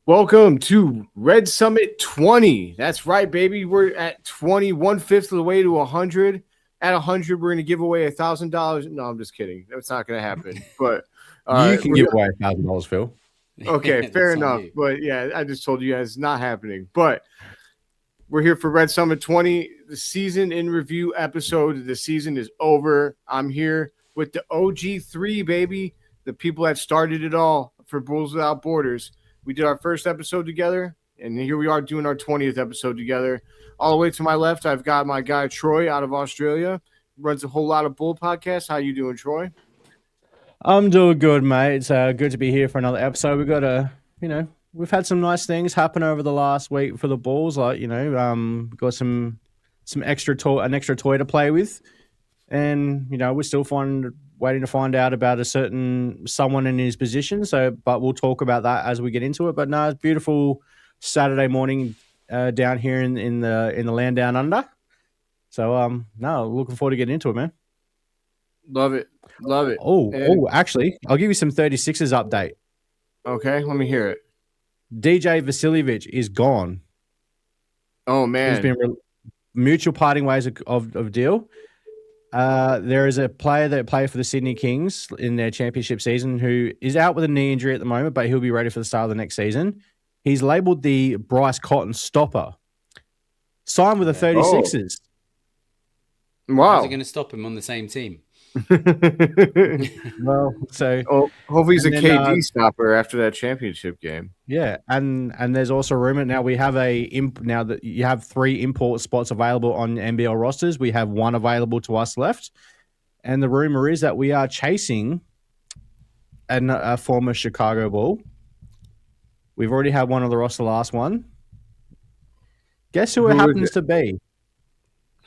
Welcome to Red Summit 20. That's right, baby. We're at 20, 1/5 of the way to 100. At 100, we're going to give away $1,000. No, I'm just kidding. That's not going to happen. But You can give away $1,000, Phil. okay, fair enough. But yeah, I just told you guys it's not happening. But we're here for Red Summit 20, the season in review episode. The season is over. I'm here with the OG3, baby, the people that started it all for Bulls Without Borders. We did our first episode together, and here we are doing our 20th episode together. All the way to my left, I've got my guy Troy out of Australia. Runs a whole lot of Bull podcasts. How you doing, Troy? I'm doing good, mate. It's good to be here for another episode. We've had some nice things happen over the last week for the Bulls. Like, got some extra an extra toy to play with, and we're still waiting to find out about a certain someone in his position. But we'll talk about that as we get into it. But no, it's beautiful Saturday morning down here in the land down under. So looking forward to getting into it, man. Love it. Actually, I'll give you some 36ers update. Okay, let me hear it. DJ Vasiljevic is gone. Oh man, there's been mutual parting ways of deal. There is a player that played for the Sydney Kings in their championship season who is out with a knee injury at the moment, but he'll be ready for the start of the next season. He's labeled the Bryce Cotton stopper. Signed with the 36ers. Wow. How's it going to stop him on the same team? Well, so hopefully he's a KD stopper after that championship game. Yeah, and there's also a rumor now now that you have 3 import spots available on NBL rosters. We have 1 available to us left, and the rumor is that we are chasing a former Chicago Bull. We've already had one on the roster, last one. Guess who it happens to be?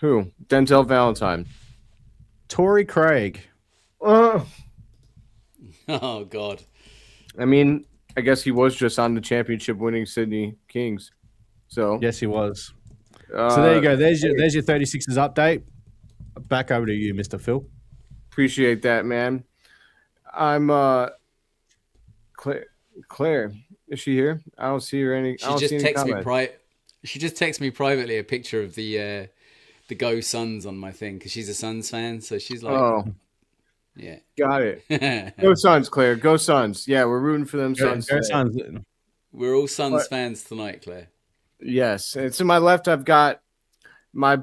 Who? Denzel Valentine. Torrey Craig. Oh, God. I mean, I guess he was just on the championship-winning Sydney Kings. So yes, he was. So there you go. There's your 36ers update. Back over to you, Mr. Phil. Appreciate that, man. I'm Claire. Is she here? I don't see her any. She just texted me privately a picture of the Go Suns on my thing because she's a Suns fan. So she's like, "Oh, yeah, got it. Go Suns, Claire. Go Suns. Yeah, we're rooting for them. Suns. Go Suns. We're all Suns fans tonight, Claire. Yes, and to my left, I've got my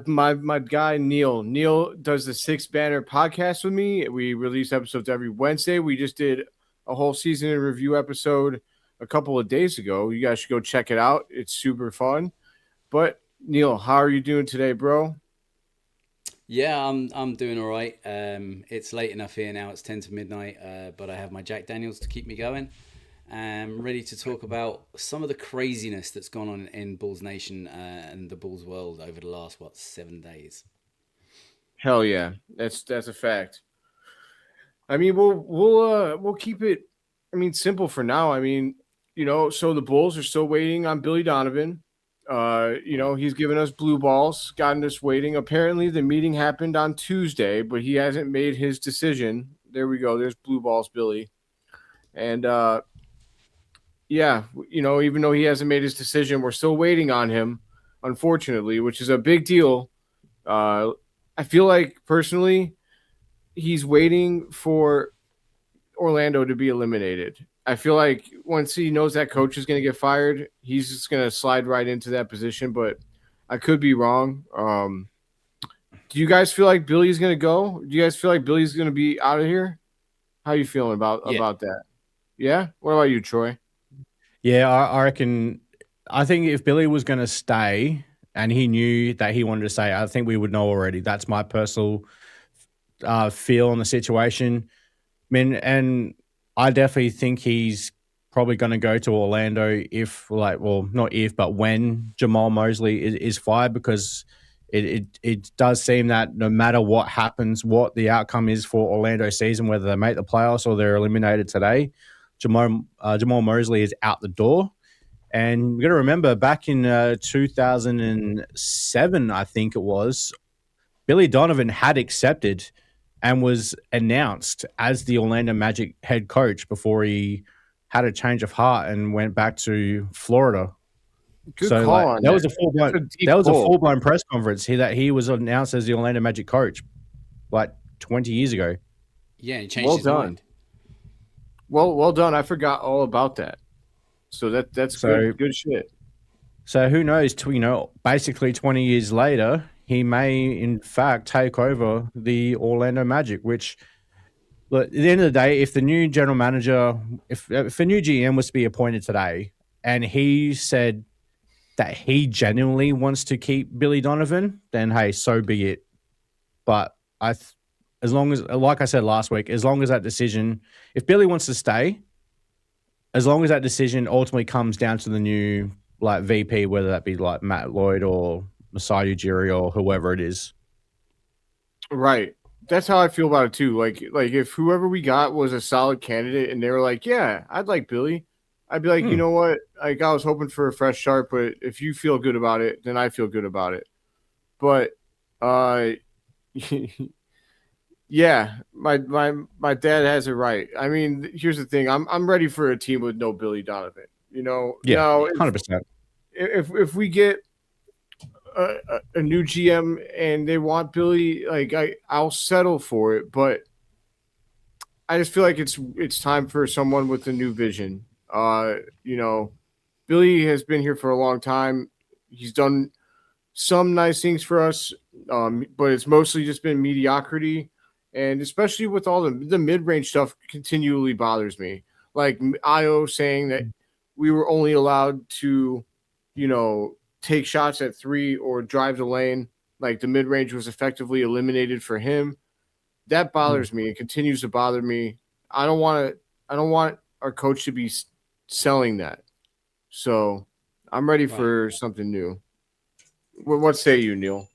guy Neill. Neill does the 6 Banner podcast with me. We release episodes every Wednesday. We just did a whole season in review episode a couple of days ago. You guys should go check it out. It's super fun. But Neill, how are you doing today, bro? Yeah, I'm doing all right. It's late enough here now. It's 10 to midnight, but I have my Jack Daniels to keep me going. I'm ready to talk about some of the craziness that's gone on in Bulls Nation and the Bulls world over the last 7 days. Hell yeah, that's a fact. I mean, we'll keep it. I mean, simple for now. I mean, so the Bulls are still waiting on Billy Donovan. He's given us blue balls, gotten us waiting. Apparently, the meeting happened on Tuesday, but he hasn't made his decision. There we go. There's blue balls, Billy. And even though he hasn't made his decision, we're still waiting on him, unfortunately, which is a big deal. I feel like personally, he's waiting for Orlando to be eliminated. I feel like once he knows that coach is going to get fired, he's just going to slide right into that position, but I could be wrong. Do you guys feel like Billy's going to go? Do you guys feel like Billy's going to be out of here? How are you feeling about that? Yeah? What about you, Troy? Yeah, I reckon – I think if Billy was going to stay and he knew that he wanted to stay, I think we would know already. That's my personal feel on the situation. I mean, and – I definitely think he's probably going to go to Orlando not if, but when Jamal Mosley is fired, because it does seem that no matter what happens, what the outcome is for Orlando season, whether they make the playoffs or they're eliminated today, Jamal Mosley is out the door. And we've got to remember back in 2007, I think it was, Billy Donovan had accepted and was announced as the Orlando Magic head coach before he had a change of heart and went back to Florida. Good So call like, on that was a full blown press conference that he was announced as the Orlando Magic coach like 20 years ago. Yeah, he changed his mind. Well done. I forgot all about that. So that's good shit. So who knows? Basically 20 years later, he may in fact take over the Orlando Magic. Which, look, at the end of the day, if the new general manager, if a new GM was to be appointed today, and he said that he genuinely wants to keep Billy Donovan, then hey, so be it. But as long as, like I said last week, as long as that decision, if Billy wants to stay, as long as that decision ultimately comes down to the new like VP, whether that be like Matt Lloyd or Masai Ujiri or whoever it is. Right. That's how I feel about it too. Like if whoever we got was a solid candidate and they were like, yeah, I'd like Billy, I'd be like, you know what? Like, I was hoping for a fresh start, but if you feel good about it, then I feel good about it. But yeah, my dad has it right. I mean, here's the thing. I'm ready for a team with no Billy Donovan. Yeah, now 100%. If we get a new GM and they want Billy, like I'll settle for it. But I just feel like it's time for someone with a new vision. Billy has been here for a long time. He's done some nice things for us, but it's mostly just been mediocrity. And especially with all the mid-range stuff continually bothers me. Like Io saying that we were only allowed to, take shots at three or drive the lane. Like the mid-range was effectively eliminated for him. That bothers me. It continues to bother me. I don't want our coach to be selling that. So I'm ready for something new. What say you, Neill?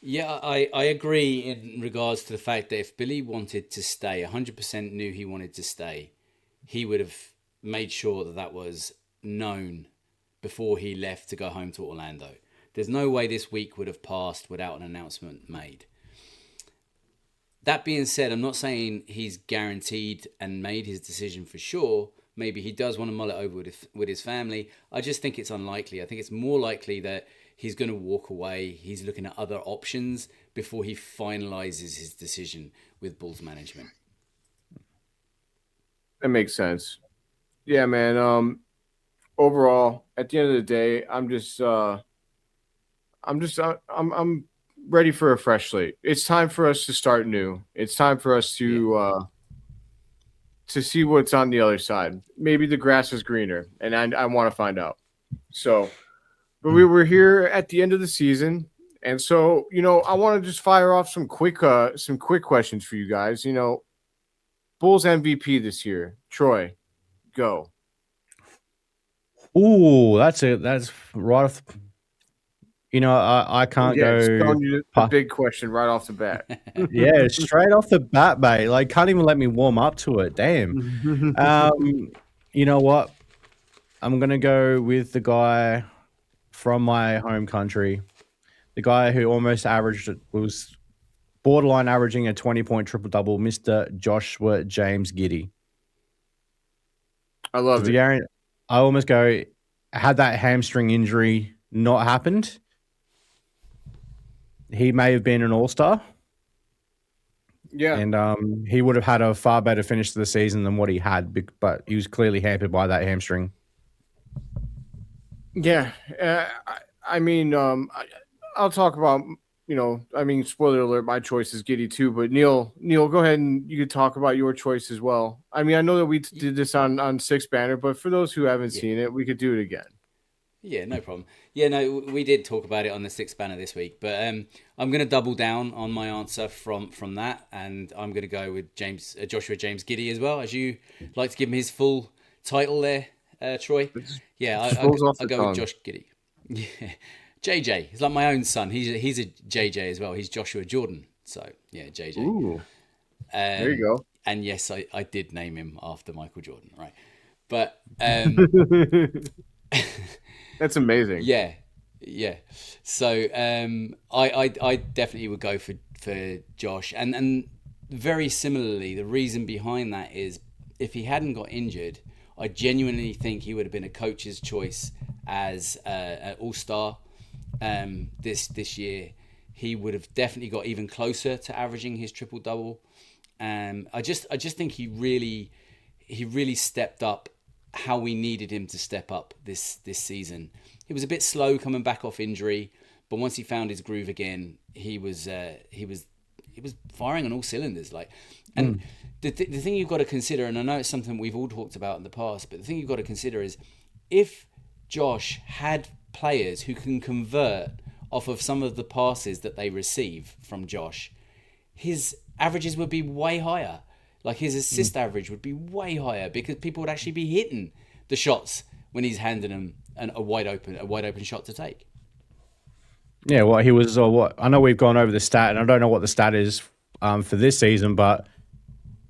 Yeah, I agree in regards to the fact that if Billy wanted to stay, 100% knew he wanted to stay, he would have made sure that was known before he left to go home to Orlando. There's no way this week would have passed without an announcement made. That being said, I'm not saying he's guaranteed and made his decision for sure. Maybe he does want to mull it over with his family. I just think it's unlikely. I think it's more likely that he's going to walk away. He's looking at other options before he finalizes his decision with Bulls management. That makes sense. Yeah, man. Overall, at the end of the day, I'm ready for a fresh slate. It's time for us to start new. It's time for us to see what's on the other side. Maybe the grass is greener, and I want to find out. So, but we were here at the end of the season, and so I want to just fire off some quick questions for you guys. Bulls MVP this year, Troy, go. Ooh, that's right off. I can't go. A big question right off the bat. Yeah, straight off the bat, mate. Like, can't even let me warm up to it. Damn. You know what? I'm gonna go with the guy from my home country, the guy who almost was borderline averaging a 20-point triple-double, Mr. Joshua James Giddey. I love it. I almost go, had that hamstring injury not happened, he may have been an all-star. Yeah. And he would have had a far better finish to the season than what he had, but he was clearly hampered by that hamstring. Yeah. I'll talk about, spoiler alert, my choice is Giddey too, but Neill, go ahead and you could talk about your choice as well. I mean, I know that we did this on Six Banner, but for those who haven't seen it, we could do it again. Yeah, no problem. Yeah, no, we did talk about it on the Six Banner this week, but I'm going to double down on my answer from that, and I'm going to go with Joshua James Giddey as well, as you like to give him his full title there, Troy. Yeah, I'll go with Josh Giddey. Yeah. JJ. He's like my own son. He's a JJ as well. He's Joshua Jordan. So, yeah, JJ. Ooh. There you go. And yes, I did name him after Michael Jordan, right? But that's amazing. Yeah. So I definitely would go for Josh. And very similarly, the reason behind that is if he hadn't got injured, I genuinely think he would have been a coach's choice as an all-star this year. He would have definitely got even closer to averaging his triple-double. I just think he really stepped up how we needed him to step up this season. He was a bit slow coming back off injury, but once he found his groove again, he was firing on all cylinders. The thing you've got to consider, and I know it's something we've all talked about in the past, but the thing you've got to consider is if Josh had players who can convert off of some of the passes that they receive from Josh, his averages would be way higher. Like his assist average would be way higher because people would actually be hitting the shots when he's handing them a wide open shot to take. Yeah, well, he was I know we've gone over the stat, and I don't know what the stat is for this season, but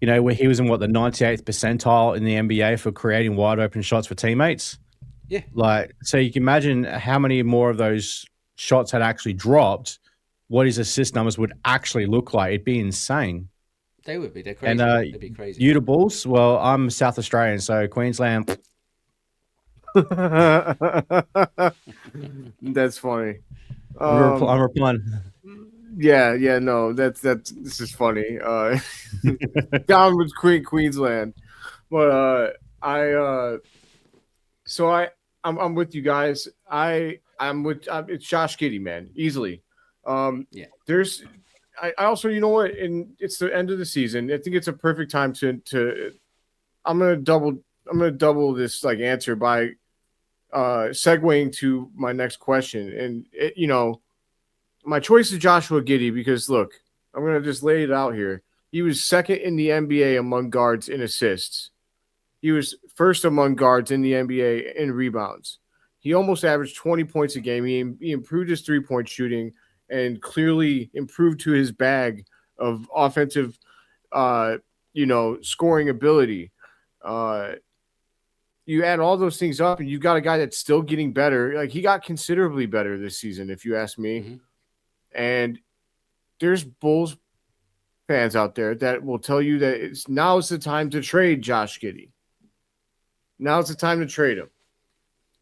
you know, he was in the 98th percentile in the NBA for creating wide open shots for teammates. Yeah, like so you can imagine how many more of those shots had actually dropped. What his assist numbers would actually look like. It'd be insane. They would be. They're crazy. And they'd be crazy. You the Bulls? Well, I'm South Australian, so Queensland. That's funny. I'm replying. Yeah, no, this is funny. Down with Queensland, but I'm with you guys. It's Josh Giddey, man, easily. Yeah. I also, you know what, and it's the end of the season. I think it's a perfect time to I'm gonna double this like answer by segueing to my next question. And my choice is Joshua Giddey because look, I'm gonna just lay it out here. He was second in the NBA among guards in assists. He was first among guards in the NBA in rebounds. He almost averaged 20 points a game. He improved his 3-point shooting and clearly improved to his bag of offensive, scoring ability. You add all those things up, and you got a guy that's still getting better. Like he got considerably better this season, if you ask me. Mm-hmm. And there's Bulls fans out there that will tell you that now's the time to trade Josh Giddey. Now's the time to trade him.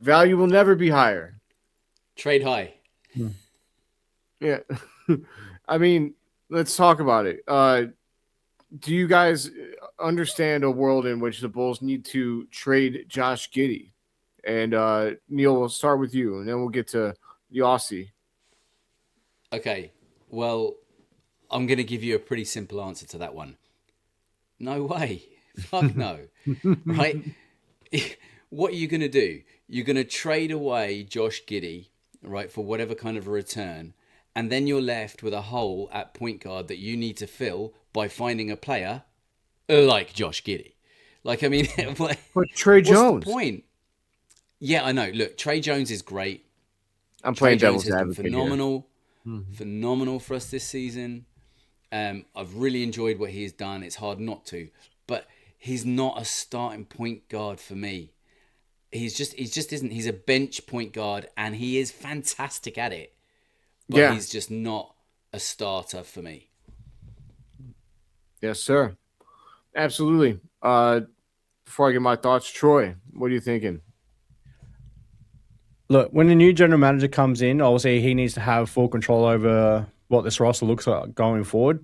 Value will never be higher. Trade high. Yeah. I mean, let's talk about it. Do you guys understand a world in which the Bulls need to trade Josh Giddey? And Neill, we'll start with you, and then we'll get to the Aussie. Okay. Well, I'm going to give you a pretty simple answer to that one. No way. Fuck no. Right? What are you going to do? You're going to trade away Josh Giddey, right, for whatever kind of a return. And then you're left with a hole at point guard that you need to fill by finding a player like Josh Giddey. Like, I mean, but Trey Jones. What's the point? Yeah, I know. Look, Trey Jones is great. I'm playing devil's advocate. Phenomenal for us this season. I've really enjoyed what he's done. It's hard not to, but he's not a starting point guard for me. He just isn't. He's a bench point guard, and he is fantastic at it. But he's just not a starter for me. Yes, sir. Absolutely. Before I get my thoughts, Troy, what are you thinking? Look, when the new general manager comes in, obviously he needs to have full control over what this roster looks like going forward.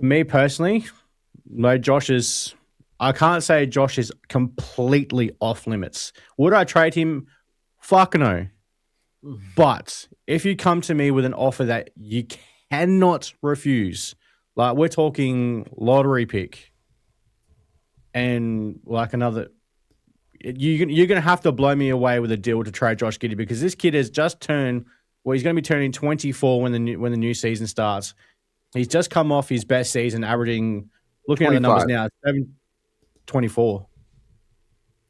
Me personally, I can't say Josh is completely off limits. Would I trade him? Fuck no. But if you come to me with an offer that you cannot refuse, like we're talking lottery pick and like another, you're going to have to blow me away with a deal to trade Josh Giddey because this kid has just turned, he's going to be turning 24 when the new season starts. He's just come off his best season, averaging, looking 25. At the numbers now, 24.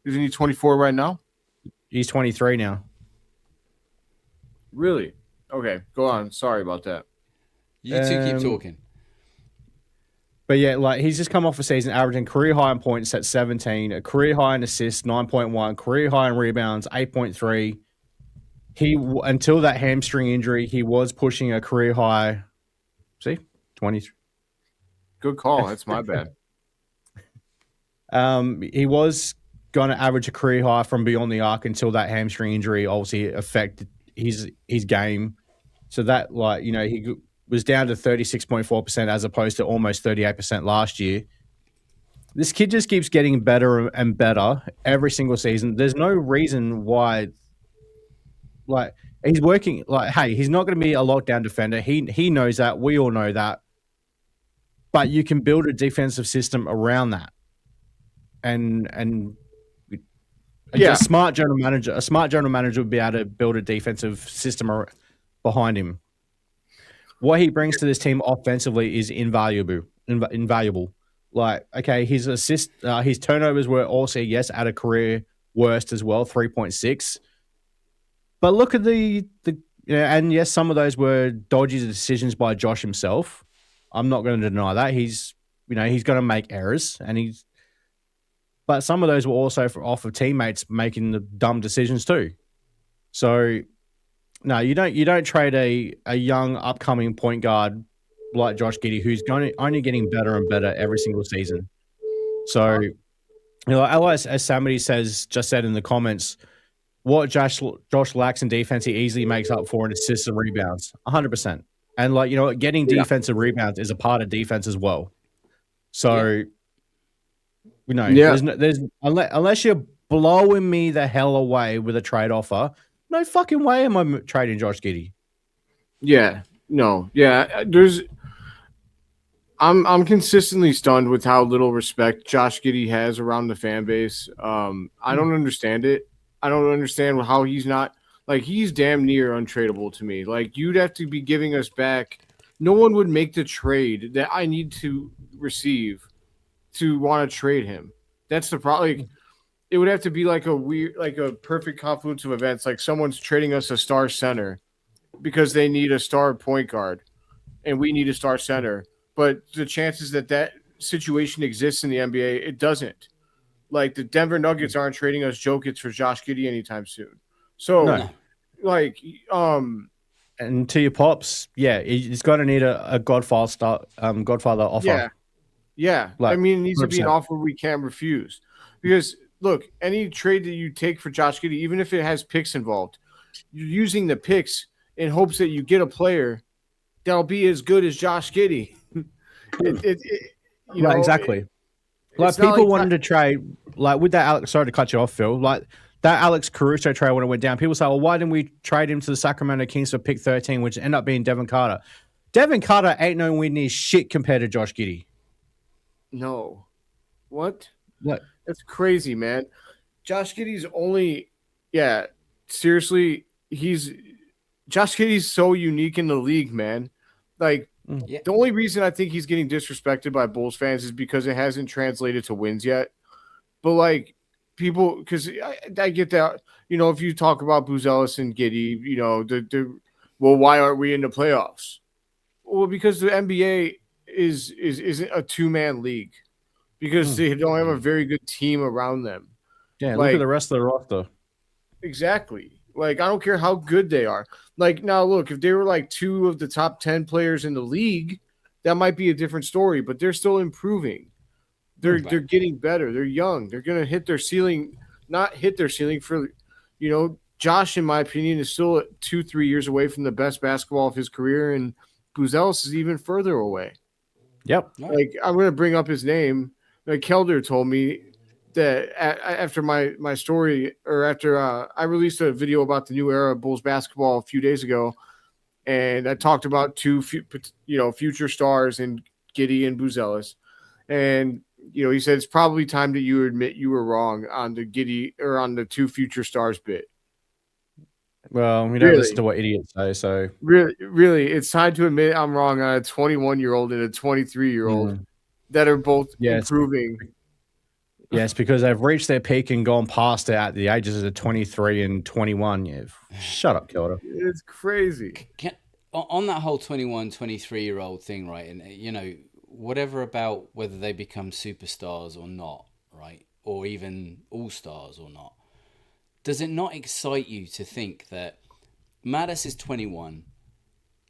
Isn't he 24 right now? He's 23 now. Really? Okay, go on. Sorry about that. You two keep talking. But yeah, like he's just come off a season averaging career high in points at 17, a career high in assists 9.1, career high in rebounds 8.3. Until that hamstring injury, he was pushing a career high. See, 23. Good call. That's my bad. He was going to average a career high from beyond the arc until that hamstring injury obviously affected his game. So that, like, you know, he was down to 36.4% as opposed to almost 38% last year. This kid just keeps getting better and better every single season. There's no reason why, like, he's working, like, hey, he's not going to be a lockdown defender. He knows that. We all know that. But you can build a defensive system around that. And a smart general manager would be able to build a defensive system behind him. What he brings to this team offensively is invaluable. Like, okay, his his turnovers were also, yes, at a career worst as well, 3.6. But look at and yes, some of those were dodgy decisions by Josh himself. I'm not going to deny that. He's going to make errors, but some of those were also off of teammates making the dumb decisions too. So, no, you don't trade a young upcoming point guard like Josh Giddey, who's only getting better and better every single season. So, you know, as Samity just said in the comments, what Josh lacks in defense, he easily makes up for in assists and rebounds, 100%. And, like, you know, getting defensive rebounds is a part of defense as well. So, you know, there's unless you're blowing me the hell away with a trade offer, no fucking way am I trading Josh Giddey. Yeah, no, yeah. I'm consistently stunned with how little respect Josh Giddey has around the fan base. I don't understand it. I don't understand how he's not, like, he's damn near untradeable to me. Like, you'd have to be giving us back. No one would make the trade that I need to receive to want to trade him. That's the problem. Like, it would have to be like a perfect confluence of events. Like, someone's trading us a star center because they need a star point guard and we need a star center. But the chances that situation exists in the NBA, it doesn't. Like, the Denver Nuggets aren't trading us Jokic for Josh Giddey anytime soon. So, like, and to your pops, yeah, he's got to need a Godfather offer. Yeah. Like, I mean, it needs 100%. To be an offer we can't refuse. Because, look, any trade that you take for Josh Giddey, even if it has picks involved, you're using the picks in hopes that you get a player that'll be as good as Josh Giddey. Exactly. Like, people wanted to trade, like, with that Alex. Sorry to cut you off, Phil. Like, that Alex Caruso trade when it went down, people say, well, why didn't we trade him to the Sacramento Kings for pick 13, which ended up being Devin Carter? Devin Carter ain't nowhere near shit compared to Josh Giddey. No. What? What? That's crazy, man. Josh Giddey's only, seriously, Josh Giddey's so unique in the league, man. Like, the only reason I think he's getting disrespected by Bulls fans is because it hasn't translated to wins yet. But, like, people, because I get that, you know, if you talk about Buzelis and Giddey, you know, well, why aren't we in the playoffs? Well, because the NBA isn't a two-man league, because they don't have a very good team around them. Yeah, like, look at the rest of the roster. Exactly. Like, I don't care how good they are. Like, now, look, if they were like 2 of the top 10 players in the league, that might be a different story, but they're still improving. They're getting better. They're young. They're going to hit their ceiling, not hit their ceiling for, you know, Josh, in my opinion, is still 2-3 years away from the best basketball of his career, and Buzelis is even further away. Yep. Like, I'm going to bring up his name. Like, Kelder told me that after my story, or after I released a video about the new era of Bulls basketball a few days ago, and I talked about 2 future stars in Giddey and Buzelis, and, you know, he said it's probably time that you admit you were wrong on the Giddey or on the 2 future stars bit. Well, we don't listen to what idiots say, so really, it's time to admit I'm wrong on a 21-year-old and a 23-year-old that are both improving. Yes, because they've reached their peak and gone past it at the ages of 23 and 21. Yeah, shut up, Kelder. It's crazy. On that whole 21, 23-year-old thing, right? And, you know, whatever about whether they become superstars or not, right? Or even all-stars or not. Does it not excite you to think that Mattis is 21,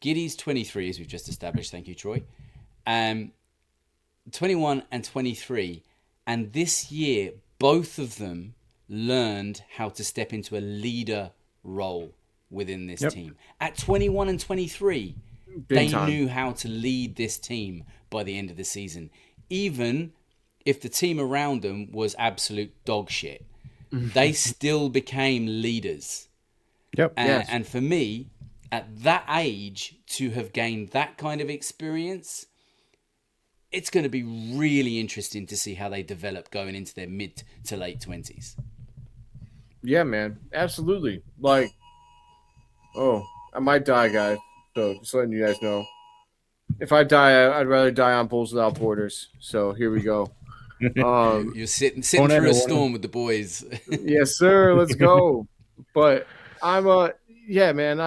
Giddey's 23, as we've just established, thank you, Troy, 21 and 23, and this year, both of them learned how to step into a leader role within this Yep. team. At 21 and 23, Big they time. knew how to lead this team by the end of the season. Even if the team around them was absolute dog shit, they still became leaders. Yep. Yes. And for me, at that age, to have gained that kind of experience, it's going to be really interesting to see how they develop going into their mid to late 20s. Yeah, man. Absolutely. Like, oh, I might die, guys. So just letting you guys know. If I die, I'd rather die on Bulls Without Borders. So here we go. You're sitting through Whenever- a storm with the boys. Yes, sir. Let's go. But yeah, man.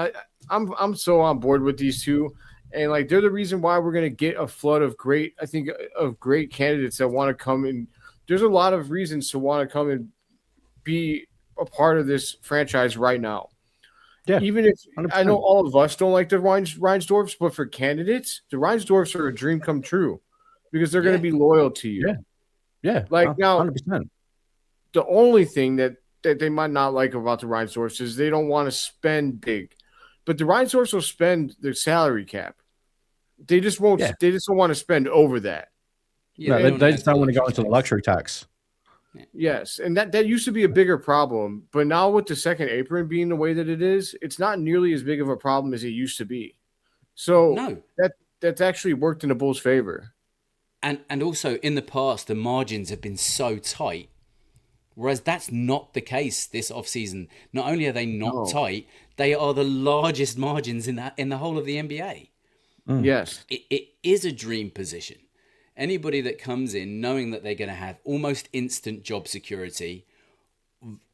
I'm so on board with these two, and like they're the reason why we're gonna get a flood of great candidates that want to come in. There's a lot of reasons to want to come and be a part of this franchise right now. Yeah. Even if 100%. I know all of us don't like the Reinsdorfs, but for candidates, the Reinsdorfs are a dream come true because they're going to be loyal to you. Yeah. Yeah. Like now, 100%. the only thing that they might not like about the Reinsdorfs is they don't want to spend big, but the Reinsdorfs will spend their salary cap. They just won't. Yeah. They just don't want to spend over that. Yeah, No, they just have don't want to go luxury into the tax. luxury tax. Yes, and that used to be a bigger problem, but now with the second apron being the way that it is, it's not nearly as big of a problem as it used to be. So No. that's actually worked in the Bulls' favor. And also in the past, the margins have been so tight, whereas that's not the case this offseason. Not only are they not No. tight, they are the largest margins in the whole of the NBA. Yes, It is a dream position. Anybody that comes in knowing that they're going to have almost instant job security,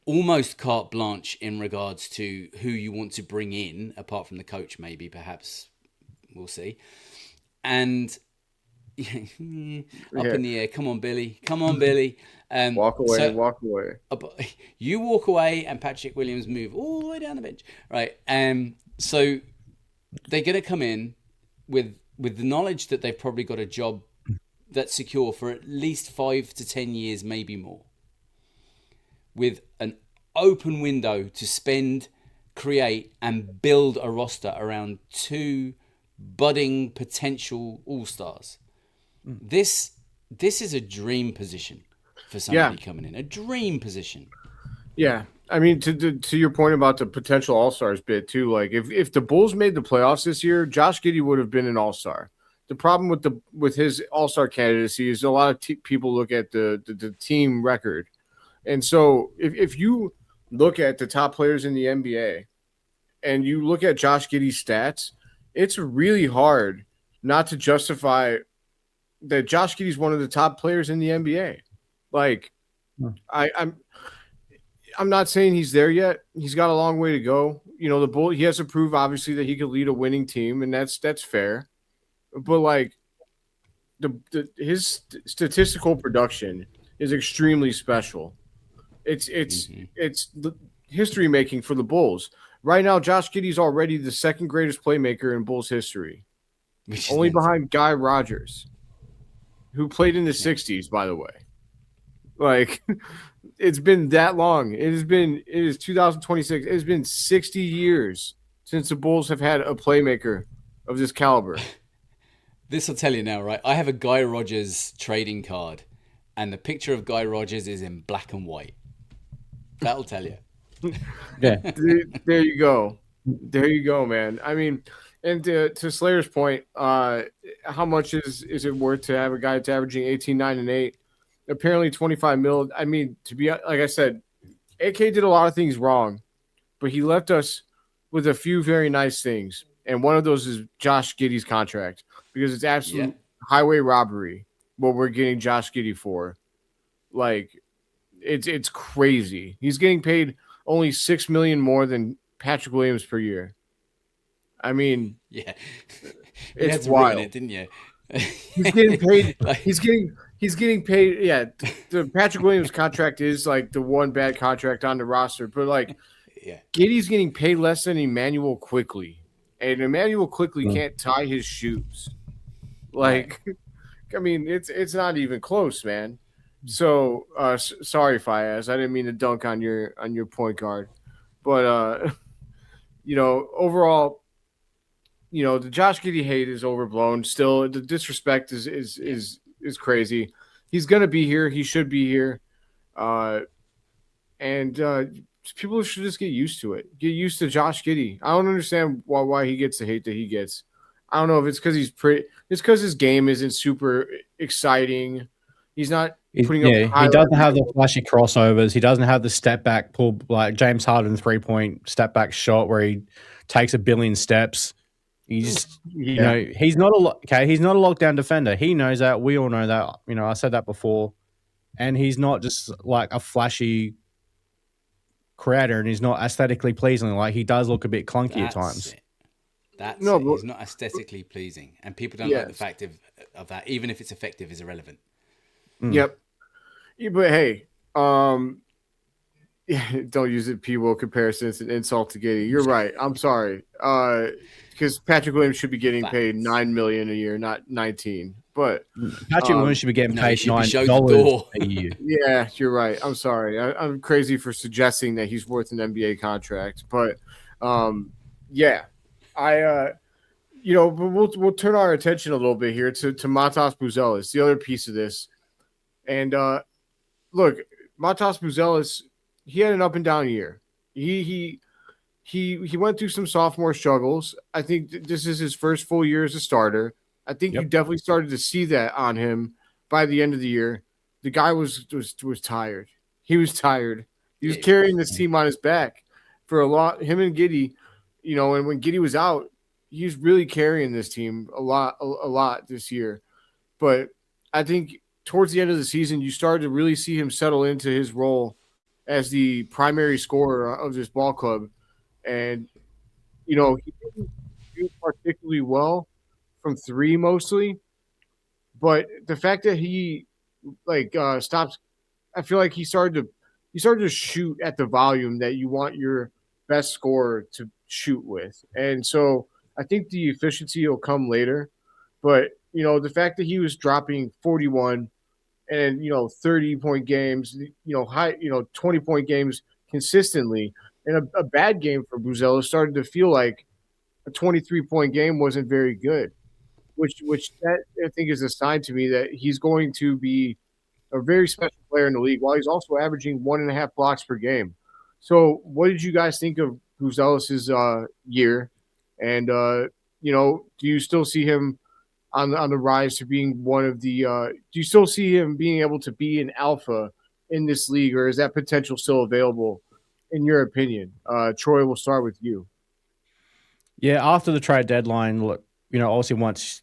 almost carte blanche in regards to who you want to bring in, apart from the coach, maybe, perhaps, we'll see. And up in the air, come on, Billy. walk away, so- walk away. You walk away and Patrick Williams move all the way down the bench. Right. So they're going to come in with the knowledge that they've probably got a job that's secure for at least 5 to 10 years, maybe more, with an open window to spend, create, and build a roster around 2 budding potential all-stars. This is a dream position for somebody coming in. A dream position. Yeah, I mean to your point about the potential all-stars bit too. Like if the Bulls made the playoffs this year, Josh Giddey would have been an all-star. The problem with his all-star candidacy is a lot of people look at the team record, and so if you look at the top players in the NBA and you look at Josh Giddey's stats, it's really hard not to justify that Josh Giddey's one of the top players in the NBA. Like, I'm not saying he's there yet. He's got a long way to go. You know, he has to prove obviously that he could lead a winning team, and that's fair. But like, his statistical production is extremely special. It's history making for the Bulls right now. Josh Giddey's already the second greatest playmaker in Bulls history, only behind Guy Rogers, who played in the '60s, by the way. Like, it's been that long. It is 2026. It has been 60 years since the Bulls have had a playmaker of this caliber. This will tell you now, right? I have a Guy Rogers trading card, and the picture of Guy Rogers is in black and white. That'll tell you. Yeah. There you go. There you go, man. I mean, and to Slayer's point, how much is it worth to have a guy that's averaging 18, 9, and 8? Apparently 25 mil. I mean, to be like I said, AK did a lot of things wrong, but he left us with a few very nice things. And one of those is Josh Giddey's contract, because it's absolute highway robbery what we're getting Josh Giddey for. Like, it's crazy. He's getting paid only $6 million more than Patrick Williams per year. I mean, Yeah. it's you wild. it, didn't you? He's getting paid. He's getting paid. Yeah, the Patrick Williams contract is like the one bad contract on the roster, but like, Yeah. Giddey's getting paid less than Emmanuel Quickly, and Emmanuel Quickly can't tie his shoes. Like, I mean, it's not even close, man. So sorry, Fayaz. I didn't mean to dunk on your point guard, but overall, the Josh Giddey hate is overblown. Still, the disrespect is crazy. He's gonna be here. He should be here, and people should just get used to it. Get used to Josh Giddey. I don't understand why he gets the hate that he gets. I don't know if it's because he's pretty. It's because his game isn't super exciting. He's not putting up. He doesn't have the flashy crossovers. He doesn't have the step back pull like James Harden 3-point step back shot where he takes a billion steps. He's he's not he's not a lockdown defender. He knows that. We all know that. I said that before. And he's not just like a flashy creator, and he's not aesthetically pleasing. Like he does look a bit clunky at times. He's not aesthetically pleasing, and people don't like the fact of that. Even if it's effective, is irrelevant. Yep. Yeah, but hey, don't use it P-Will comparison. It's an insult to Giddey. You're right. I'm sorry. Because Patrick Williams should be getting paid $9 million a year, not 19. But Patrick Williams should be getting paid $9 a year. Yeah, you're right. I'm sorry. I'm crazy for suggesting that he's worth an NBA contract. But we'll turn our attention a little bit here to Matas Buzelis, the other piece of this. And look, Matas Buzelis, he had an up and down year. He went through some sophomore struggles. I think this is his first full year as a starter. I think you definitely started to see that on him by the end of the year. The guy was tired. He was tired. He was carrying this team on his back for a lot. Him and Giddey, and when Giddey was out, he was really carrying this team a lot this year. But I think towards the end of the season, you started to really see him settle into his role as the primary scorer of this ball club. And, he didn't do particularly well from three mostly. But the fact that he stops, I feel like he started to shoot at the volume that you want your best scorer to shoot with. And so I think the efficiency will come later. But, the fact that he was dropping 41 and 30-point games, high 20-point games consistently, and a bad game for Buzelis started to feel like a 23-point game wasn't very good, which that I think is a sign to me that he's going to be a very special player in the league, while he's also averaging 1.5 blocks per game. So what did you guys think of Buzelis' year? And do you still see him on the rise to being one of the do you still see him being able to be an alpha in this league, or is that potential still available in your opinion? Troy, we'll start with you. Yeah, after the trade deadline, look, obviously once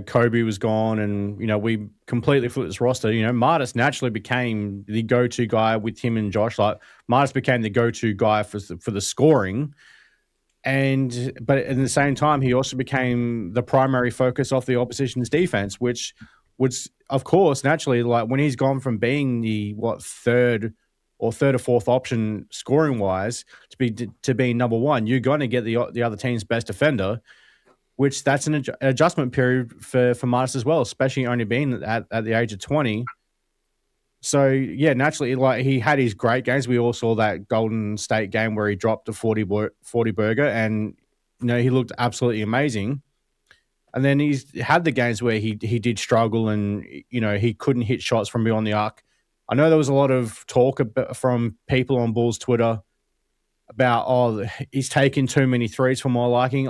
Kobe was gone and we completely flipped this roster, Martis naturally became the go-to guy with him and Josh. Like Martis became the go-to guy for the scoring. But at the same time, he also became the primary focus of the opposition's defense, which was, of course, naturally, like when he's gone from being the third or fourth option scoring wise to being number one, you're going to get the other team's best defender, which that's an adjustment period for Martis as well, especially only being at the age of 20. So, yeah, naturally, like he had his great games. We all saw that Golden State game where he dropped a 40 burger and, he looked absolutely amazing. And then he's had the games where he did struggle and, he couldn't hit shots from beyond the arc. I know there was a lot of talk from people on Bulls Twitter about, he's taking too many threes for my liking.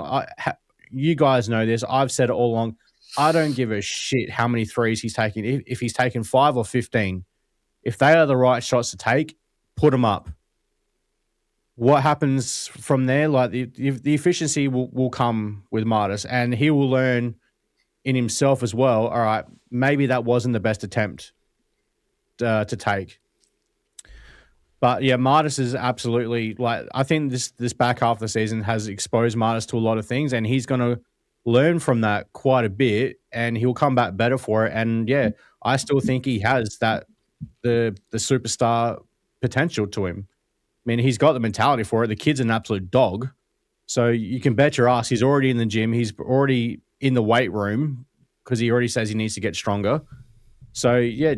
You guys know this. I've said it all along. I don't give a shit how many threes he's taking. If he's taking 5 or 15, if they are the right shots to take, put them up. What happens from there? Like the efficiency will come with Martis, and he will learn in himself as well. All right, maybe that wasn't the best attempt to take. But yeah, Martis is absolutely I think this back half of the season has exposed Martis to a lot of things, and he's going to learn from that quite a bit, and he'll come back better for it. And yeah, I still think he has the superstar potential to him. I mean, he's got the mentality for it. The kid's an absolute dog. So you can bet your ass he's already in the gym. He's already in the weight room because he already says he needs to get stronger. So, yeah,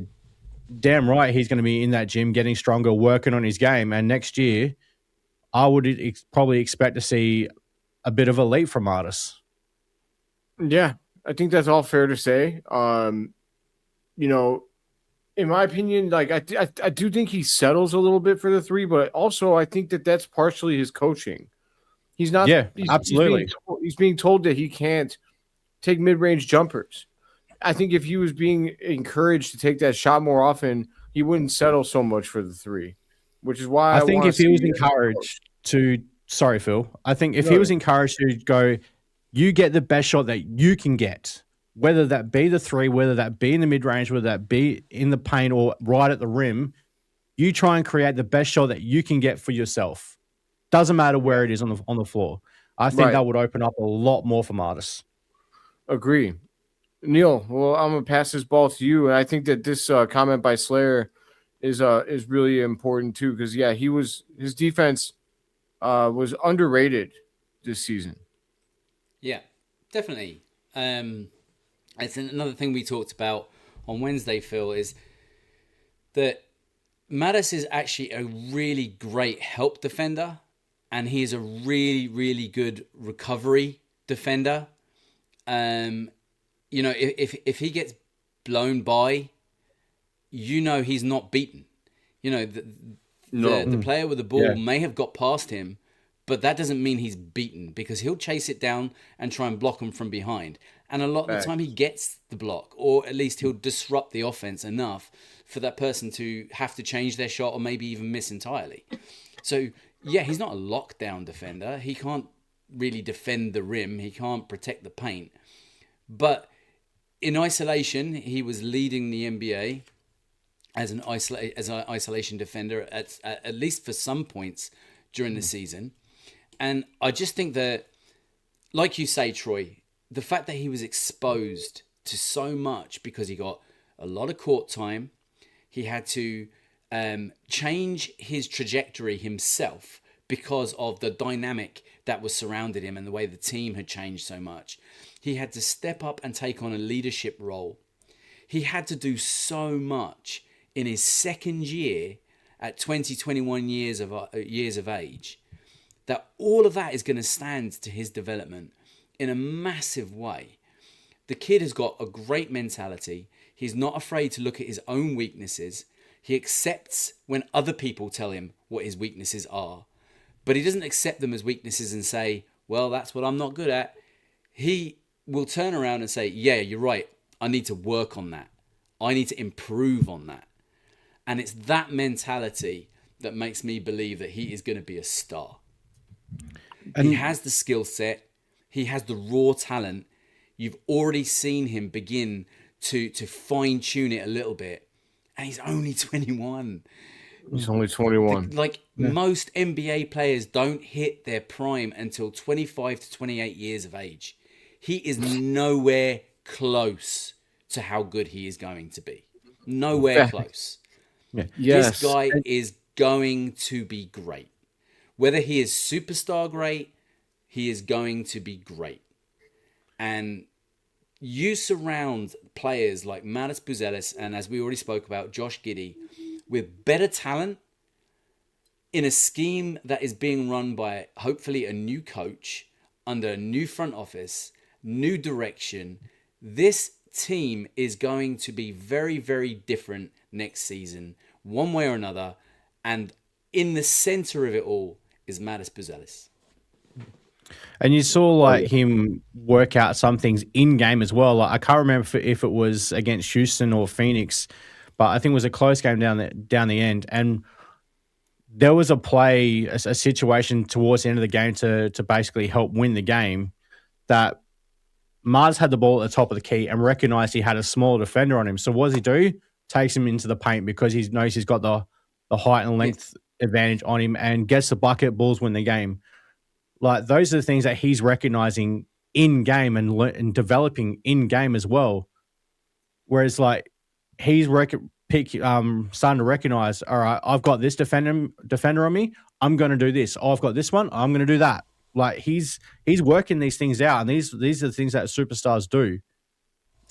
damn right he's going to be in that gym, getting stronger, working on his game. And next year, I would probably expect to see a bit of a leap from Artis. Yeah, I think that's all fair to say. You know, in my opinion, like I do think he settles a little bit for the three, but also I think that that's partially his coaching. He's not. Yeah, absolutely. He's being told that he can't take mid-range jumpers. I think if he was being encouraged to take that shot more often, he wouldn't settle so much for the three, which is why I think if he was encouraged to, sorry, Phil, I think if he was encouraged to go, you get the best shot that you can get, whether that be the three, whether that be in the mid-range, whether that be in the paint or right at the rim, you try and create the best shot that you can get for yourself. Doesn't matter where it is on the floor. I think that would open up a lot more for Artis. Agree. Neill, well, I'm gonna pass this ball to you, and I think that this comment by Slayer is really important too, because his defense was underrated this season. Yeah, definitely. It's another thing we talked about on Wednesday, Phil, is that Mattis is actually a really great help defender, and he is a really, really good recovery defender. You know, if he gets blown by, you know he's not beaten. You know, the player with the ball may have got past him, but that doesn't mean he's beaten, because he'll chase it down and try and block him from behind. And a lot of the time he gets the block, or at least he'll disrupt the offense enough for that person to have to change their shot or maybe even miss entirely. So, yeah, he's not a lockdown defender. He can't really defend the rim. He can't protect the paint. But in isolation, he was leading the NBA as an isolation defender at least for some points during the season. And I just think that, like you say, Troy, the fact that he was exposed to so much because he got a lot of court time, he had to change his trajectory himself because of the dynamic that was surrounded him and the way the team had changed so much. He had to step up and take on a leadership role. He had to do so much in his second year at 21 years of age, that all of that is going to stand to his development in a massive way. The kid has got a great mentality. He's not afraid to look at his own weaknesses. He accepts when other people tell him what his weaknesses are, but he doesn't accept them as weaknesses and say, well, that's what I'm not good at. He will turn around and say, yeah, you're right. I need to work on that. I need to improve on that. And it's that mentality that makes me believe that he is going to be a star. And he has the skill set. He has the raw talent. You've already seen him begin to fine tune it a little bit. And he's only 21. He's only 21. Most NBA players don't hit their prime until 25 to 28 years of age. He is nowhere close to how good he is going to be. Nowhere close. Yeah. Yes. This guy is going to be great. Whether he is superstar great, he is going to be great. And you surround players like Mattis Buzelis and, as we already spoke about, Josh Giddey, with better talent in a scheme that is being run by hopefully a new coach under a new front office, new direction. This team is going to be very, very different next season, one way or another. And in the center of it all is Mattis Buzelis. And you saw him work out some things in game as well. Like, I can't remember if it was against Houston or Phoenix, but I think it was a close game down the end. And there was a play, a situation towards the end of the game to basically help win the game, that Mars had the ball at the top of the key and recognized he had a small defender on him. So what does he do? Takes him into the paint because he knows he's got the height and length advantage on him and gets the bucket. Bulls win the game. Like, those are the things that he's recognizing in game and developing in game as well. Whereas, like, he's starting to recognize, all right, I've got this defender on me. I'm going to do this. Oh, I've got this one. I'm going to do that. Like, he's working these things out, and these are the things that superstars do.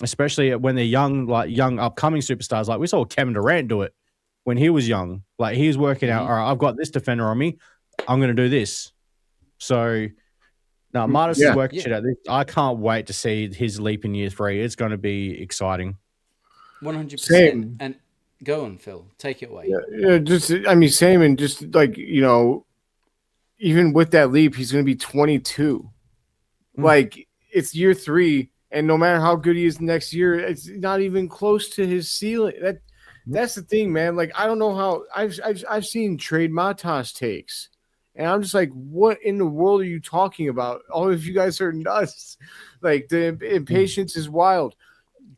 especially when they're young upcoming superstars. Like we saw Kevin Durant do it when he was young. Like he's working out, all right, I've got this defender on me. I'm going to do this. So now Martis is working shit out. I can't wait to see his leap in year 3. It's going to be exciting. 100%. And go on, Phil. Take it away. Same. And just like, even with that leap, he's going to be 22. Like, it's year 3, and no matter how good he is next year, it's not even close to his ceiling. That's the thing, man. Like, I don't know how I've seen trade Matas takes, and I'm just like, what in the world are you talking about? All of you guys are nuts. Like, the impatience is wild.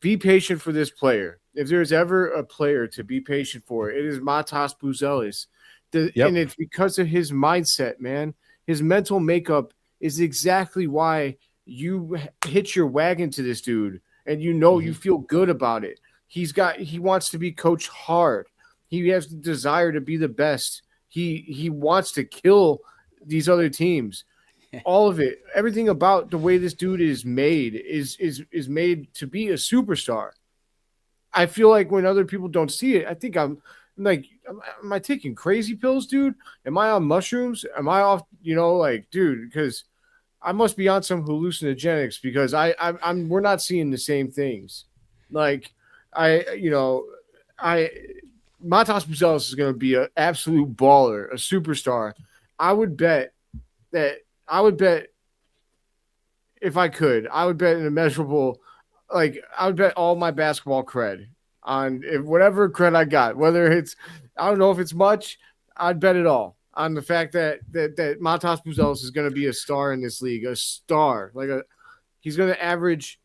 Be patient for this player. If there's ever a player to be patient for, it is Matas Buzelis. And it's because of his mindset, man. His mental makeup is exactly why you hitch your wagon to this dude, and you feel good about it. He wants to be coached hard. He has the desire to be the best. He wants to kill these other teams. All of it, everything about the way this dude is made is made to be a superstar. I feel like when other people don't see it, I think I'm like, am I taking crazy pills, dude? Am I on mushrooms? Am I off? Dude, because I must be on some hallucinogenics because we're not seeing the same things. Like Matas Buzelis is going to be an absolute baller, a superstar. I would bet if I could, I would bet an immeasurable, I would bet all my basketball cred on whatever cred I got, whether it's, I don't know if it's much, I'd bet it all on the fact that Matas Buzelis is going to be a star in this league, a star. He's going to average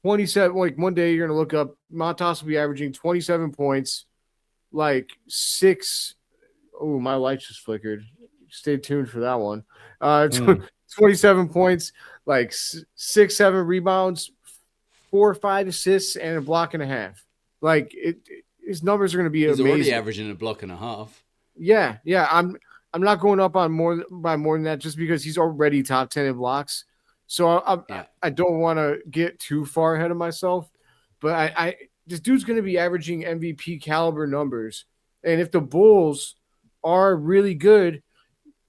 27. Like one day you're going to look up, Matas will be averaging 27 points, like 6. Oh, my light just flickered. Stay tuned for that one. 27 points, like 6-7 rebounds, 4 or 5 assists, and a block and a half. Like his numbers are going to be amazing. He's already averaging a block and a half. Yeah. I'm not going up on more than that just because he's already top 10 in blocks. So I don't want to get too far ahead of myself, but this dude's going to be averaging MVP caliber numbers, and if the Bulls are really good,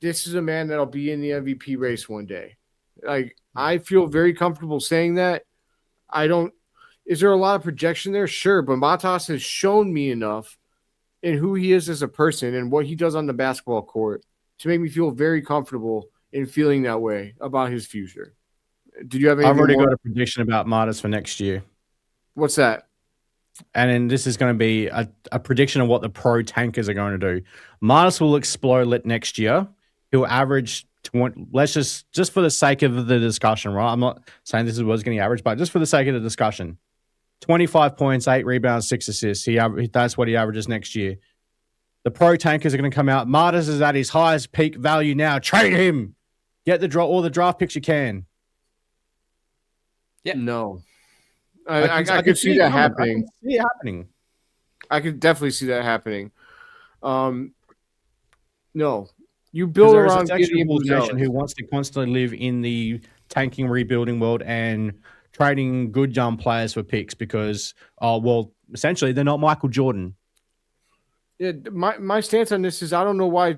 this is a man that'll be in the MVP race one day. Like, I feel very comfortable saying that. Is there a lot of projection there? Sure, but Matas has shown me enough in who he is as a person and what he does on the basketball court to make me feel very comfortable in feeling that way about his future. Did you have anything? I've already got a prediction about Matas for next year. What's that? And then this is going to be a prediction of what the pro tankers are going to do. Matas will explode next year. He'll average 20. Let's just for the sake of the discussion, right? I'm not saying this is what's going to average, but just for the sake of the discussion, 25 points, 8 rebounds, 6 assists. That's what he averages next year. The pro tankers are going to come out. Matas is at his highest peak value now. Trade him. Get all the draft picks you can. Yeah. No. I could see that happening. I can see it happening. I could definitely see that happening. No. You build around Giddey who wants to constantly live in the tanking, rebuilding world and trading good young players for picks because, essentially they're not Michael Jordan. Yeah, my stance on this is I don't know why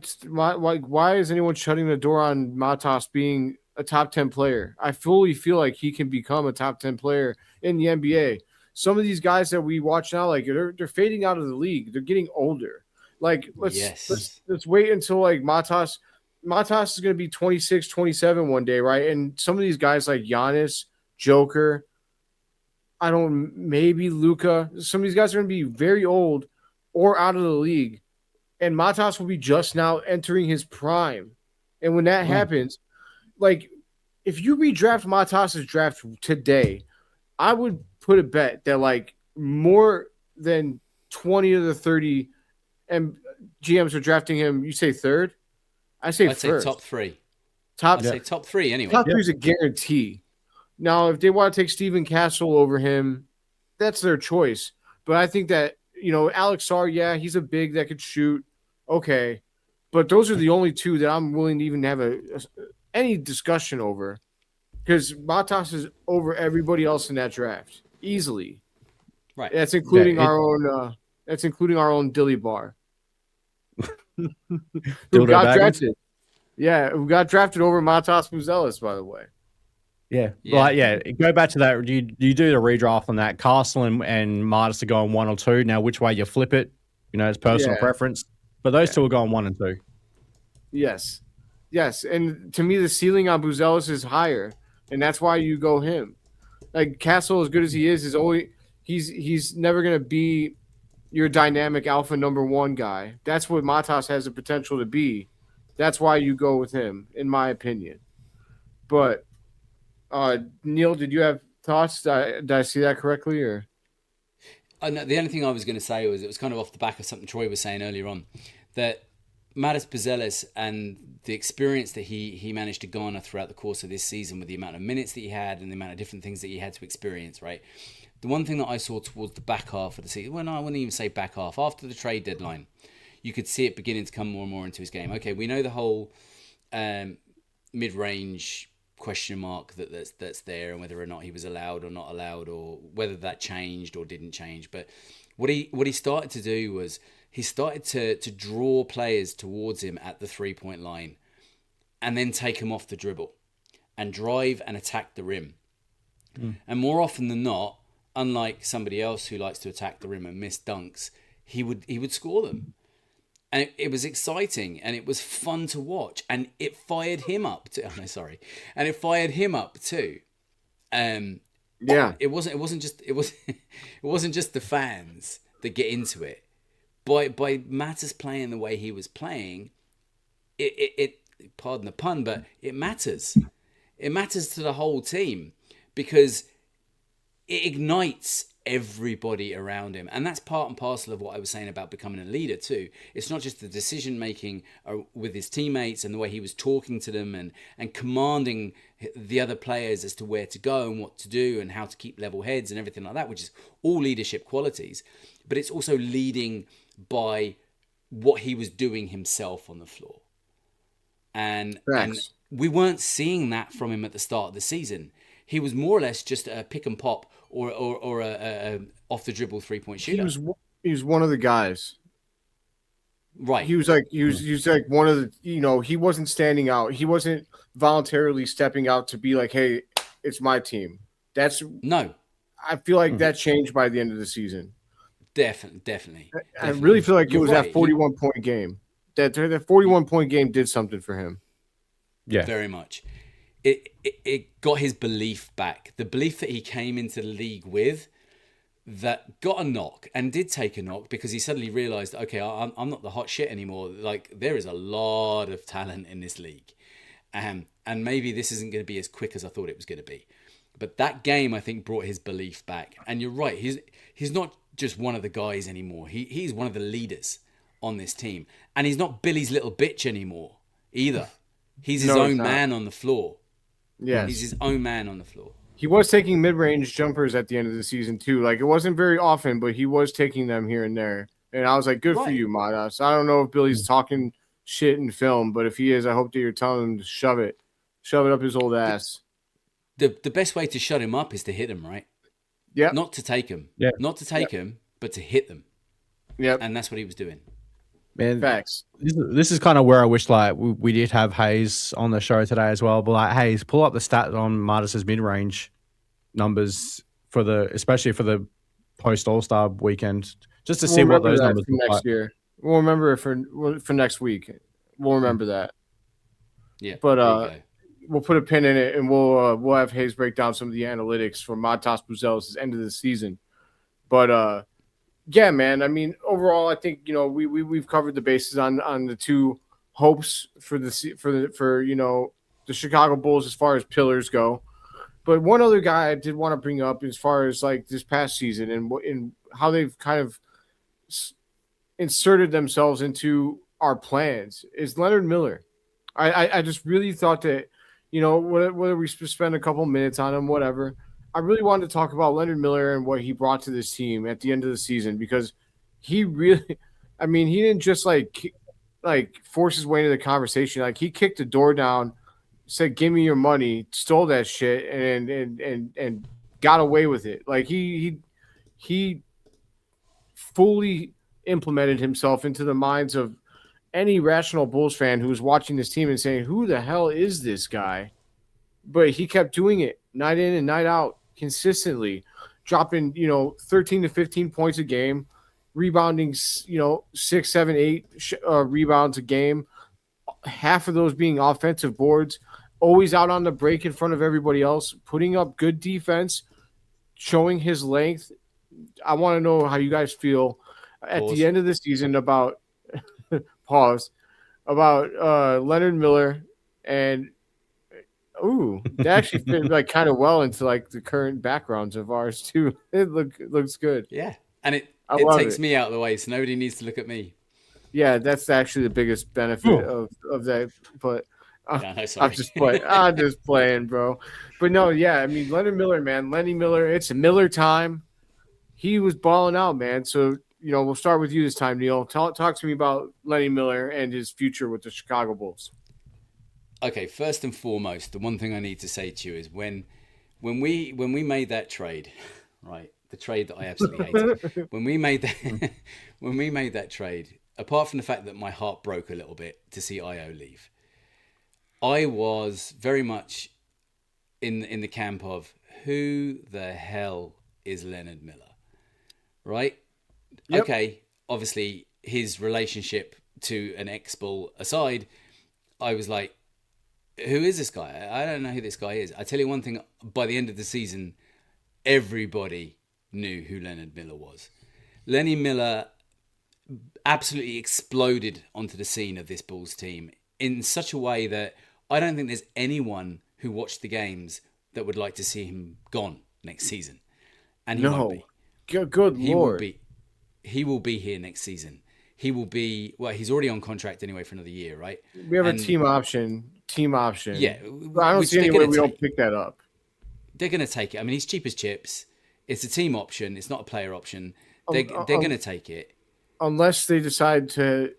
is anyone shutting the door on Matas being a top 10 player. I fully feel like he can become a top 10 player in the NBA. Some of these guys that we watch now, like they're fading out of the league. They're getting older. Like let's wait until like Matas is going to be 26, 27 one day, right? And some of these guys like Giannis, Joker, maybe Luka. Some of these guys are going to be very old or out of the league, and Matas will be just now entering his prime. And when that happens, like if you redraft Matas's draft today, I would put a bet that like more than 20 of the 30 and GMs are drafting him. You say third? I'd say top 3. I'd say top 3 anyway. Top 3 is a guarantee. Now, if they want to take Stephen Castle over him, that's their choice. But I think that, Alex Sarr, he's a big that could shoot. Okay. But those are the only 2 that I'm willing to even have any discussion over because Matas is over everybody else in that draft. easily. Right. That's including our own. That's including our own Dilly Bar, who Dildo got Baggins? drafted. Yeah, who got drafted over Matas Buzelis, by the way. Yeah. Go back to that. You do the redraft on that. Castle and Martis are going 1 or 2. Now, which way you flip it, it's personal preference. But those two are going 1 and 2. Yes. And to me, the ceiling on Buzelis is higher, and that's why you go him. Like Castle, as good as he is always he's never gonna be your dynamic alpha number 1 guy. That's what Matas has the potential to be. That's why you go with him, in my opinion. But Neill, did you have thoughts? Did I see that correctly, or? No, the only thing I was going to say was it was kind of off the back of something Troy was saying earlier on, that Matas Buzelis and the experience that he managed to garner throughout the course of this season with the amount of minutes that he had and the amount of different things that he had to experience, right? The one thing that I saw towards the back half of the season, well, no, I wouldn't even say back half, after the trade deadline, you could see it beginning to come more and more into his game. Okay, we know the whole mid-range question mark that's there, and whether or not he was allowed or not allowed, or whether that changed or didn't change. But what he started to do was he started to draw players towards him at the 3-point line, and then take him off the dribble, and drive and attack the rim. And more often than not, unlike somebody else who likes to attack the rim and miss dunks, he would score them. And it was exciting, and it was fun to watch, and it fired him up too. Oh, no, sorry, and it fired him up too. It wasn't just the fans that get into it. By Matas playing the way he was playing, it pardon the pun, but it matters. It matters to the whole team because it ignites everybody around him, and that's part and parcel of what I was saying about becoming a leader too. It's not just the decision making with his teammates and the way he was talking to them and commanding the other players as to where to go and what to do and how to keep level heads and everything like that, which is all leadership qualities, but it's also leading by what he was doing himself on the floor. And we weren't seeing that from him at the start of the season. He was more or less just a pick and pop or a off the dribble 3-point shooter. He was one of the guys. Right. He was like one of the, he wasn't standing out. He wasn't voluntarily stepping out to be like, hey, it's my team. I feel like that changed by the end of the season. Definitely. I really feel like it was that 41-point game. That 41-point game did something for him. Yeah. Very much. It got his belief back. The belief that he came into the league with, that got a knock and did take a knock because he suddenly realized, okay, I'm not the hot shit anymore. Like, there is a lot of talent in this league. And maybe this isn't going to be as quick as I thought it was going to be. But that game, I think, brought his belief back. And you're right. He's not just one of the guys anymore. He's one of the leaders on this team. And he's not Billy's little bitch anymore either. He's his own man on the floor. Yes. He's his own man on the floor. He was taking mid-range jumpers at the end of the season too. Like, it wasn't very often, but he was taking them here and there. And I was like, good for you, Matas. I don't know if Billy's talking shit in film, but if he is, I hope that you're telling him to shove it up his old ass. The best way to shut him up is to hit him, right? Yeah. Not to take him. Yeah. Not to take him, but to hit them. Yep. And that's what he was doing. Man, facts. This is kind of where I wish we did have Hayes on the show today as well. But Hayes, pull up the stats on Martis's mid-range numbers especially for the post All-Star weekend, just to see what those numbers look next year. We'll remember it for next week. We'll remember that. Yeah, but we'll put a pin in it, and we'll have Hayes break down some of the analytics for Matas Buzelis' end of the season. But yeah, man. I mean, overall, I think we've covered the bases on the two hopes for the Chicago Bulls as far as pillars go. But one other guy I did want to bring up as far as like this past season and how they've kind of inserted themselves into our plans is Leonard Miller. I just really thought that, whether we spend a couple minutes on him, whatever, I really wanted to talk about Leonard Miller and what he brought to this team at the end of the season, because he really, I mean, he didn't just like force his way into the conversation. Like, he kicked the door down, said, "Give me your money," stole that shit, and got away with it. Like he fully implemented himself into the minds of any rational Bulls fan who was watching this team and saying, "Who the hell is this guy?" But he kept doing it night in and night out consistently, dropping 13 to 15 points a game, rebounding 6, 7, 8 rebounds a game, half of those being offensive boards, always out on the break in front of everybody else, putting up good defense, showing his length. I want to know how you guys feel at the end of the season about Leonard Miller, and they actually fit like kind of well into like the current backgrounds of ours too. It looks good. Yeah, and it takes me out of the way, so nobody needs to look at me. Yeah, that's actually the biggest benefit of that. But I'm just playing, bro. But no, yeah, I mean Leonard Miller, man, Lenny Miller. It's Miller time. He was balling out, man. So we'll start with you this time, Neill. Talk to me about Lenny Miller and his future with the Chicago Bulls. Okay, first and foremost, the one thing I need to say to you is when we made that trade, right? The trade that I absolutely hated. when we made that trade, apart from the fact that my heart broke a little bit to see Io leave, I was very much in the camp of who the hell is Leonard Miller, right? Yep. Okay, obviously his relationship to an ex-Bull aside, I was like, who is this guy? I don't know who this guy is. I tell you one thing, by the end of the season, everybody knew who Leonard Miller was. Lenny Miller absolutely exploded onto the scene of this Bulls team in such a way that I don't think there's anyone who watched the games that would like to see him gone next season. And he won't be. Good Lord. He will be here next season. He will be, well, he's already on contract anyway for another year, right? We have a team option. Yeah. I don't see any way we don't pick that up. They're going to take it. I mean, he's cheap as chips. It's a team option. It's not a player option. They're going to take it. Unless they decide to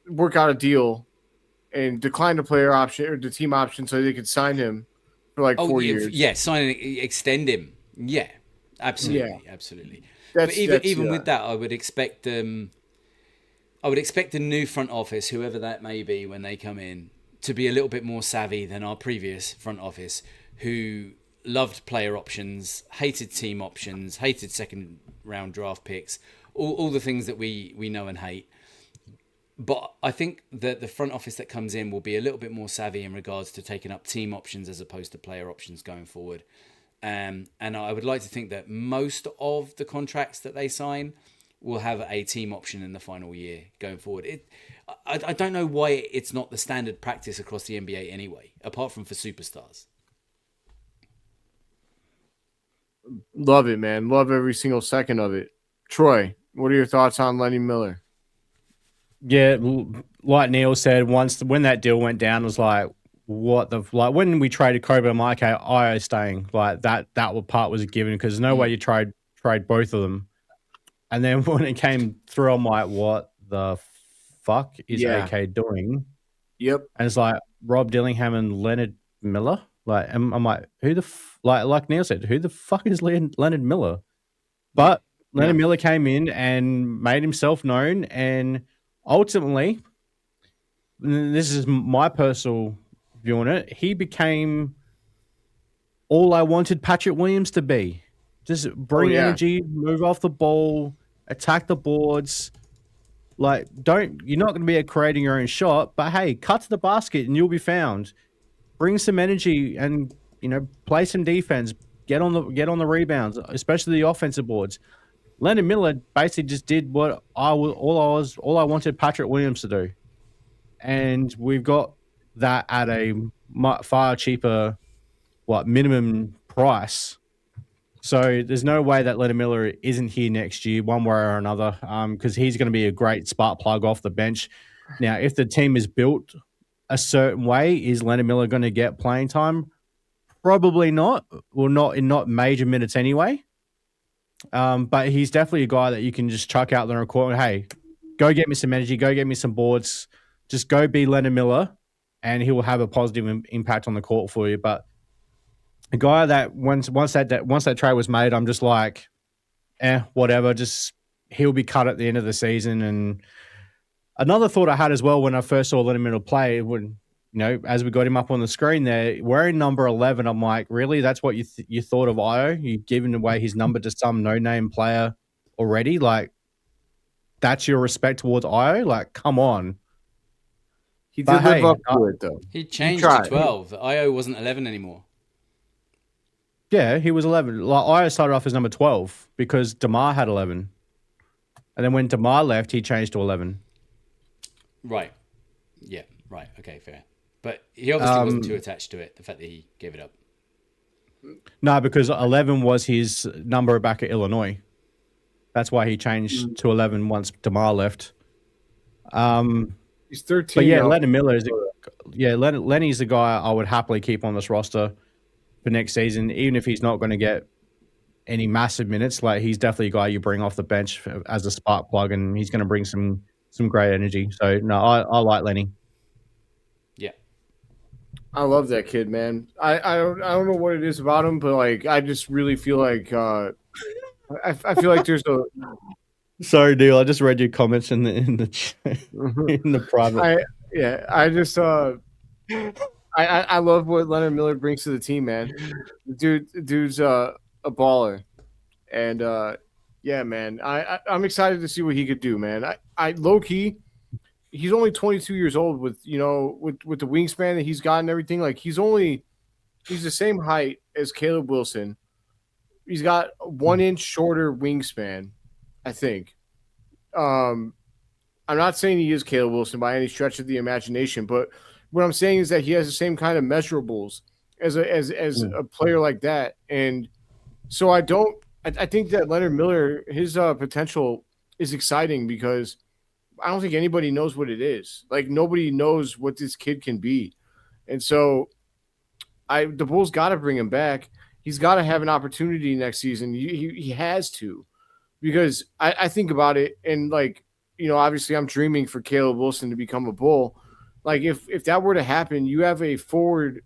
work out a deal and decline the player option or the team option so they could sign him for like 4 years. Yeah, extend him. Yeah, absolutely. Yeah. Absolutely. But even with that, I would expect the new front office, whoever that may be when they come in, to be a little bit more savvy than our previous front office, who loved player options, hated team options, hated second round draft picks, all the things that we know and hate. But I think that the front office that comes in will be a little bit more savvy in regards to taking up team options as opposed to player options going forward. And I would like to think that most of the contracts that they sign will have a team option in the final year going forward. I don't know why it's not the standard practice across the NBA anyway, apart from for superstars. Love it, man. Love every single second of it. Troy, what are your thoughts on Lenny Miller? Yeah, like Neill said, when that deal went down, it was like, when we traded Kobe, I'm like, okay, Io staying. Like that part was a given because there's no way you trade both of them. And then when it came through, I'm like, what the fuck is AK doing? Yep. And it's like Rob Dillingham and Leonard Miller. Like, I'm like, who the like Neill said, who the fuck is Leonard Miller? But Leonard Miller came in and made himself known, and ultimately, this is my personal view on it, he became all I wanted Patrick Williams to be. Just bring energy, move off the ball, attack the boards. Like, you're not going to be creating your own shot, but hey, cut to the basket and you'll be found. Bring some energy and, play some defense. Get on the rebounds, especially the offensive boards. Leonard Miller basically just did what all I wanted Patrick Williams to do. And we've got that at a far cheaper, minimum price. So there's no way that Leonard Miller isn't here next year, one way or another, because he's going to be a great spark plug off the bench. Now, if the team is built a certain way, is Leonard Miller going to get playing time? Probably not. Well, not major minutes anyway. But he's definitely a guy that you can just chuck out there and call, hey, go get me some energy, go get me some boards. Just go be Leonard Miller, and he will have a positive impact on the court for you. But a guy that once that trade was made, I'm just like, whatever. Just he'll be cut at the end of the season. And another thought I had as well when I first saw Leonard Miller play, when as we got him up on the screen there, wearing number 11, I'm like, really? That's what you thought of Io? You've given away his number to some no-name player already? Like, that's your respect towards Io? Like, come on. He did live up to it, though. He changed to 12. Io wasn't 11 anymore. Yeah, he was 11. Like, Io started off as number 12 because DeMar had 11. And then when DeMar left, he changed to 11. Right. Yeah, right. Okay, fair. But he obviously wasn't too attached to it, the fact that he gave it up. No, because 11 was his number back at Illinois. That's why he changed to 11 once DeMar left. He's 13. But yeah, Leonard Miller is Lenny's the guy I would happily keep on this roster for next season, even if he's not going to get any massive minutes. Like, he's definitely a guy you bring off the bench as a spark plug, and he's going to bring some great energy. So no, I like Lenny. Yeah, I love that kid, man. I don't know what it is about him, but like, I just really feel like I feel like there's a. Sorry, Neill. I just read your comments in the private. I love what Leonard Miller brings to the team, man. Dude's a baller, and yeah, man. I'm excited to see what he could do, man. I low key, he's only 22 years old with with the wingspan that he's got and everything. Like, he's the same height as Caleb Wilson. He's got 1 inch shorter wingspan, I think. I'm not saying he is Caleb Wilson by any stretch of the imagination, but what I'm saying is that he has the same kind of measurables as a player like that. And so I think that Leonard Miller, his potential is exciting because I don't think anybody knows what it is. Like, nobody knows what this kid can be. And so the Bulls got to bring him back. He's got to have an opportunity next season. He has to, because I think about it, and like, obviously I'm dreaming for Caleb Wilson to become a Bull. Like, if that were to happen, you have a forward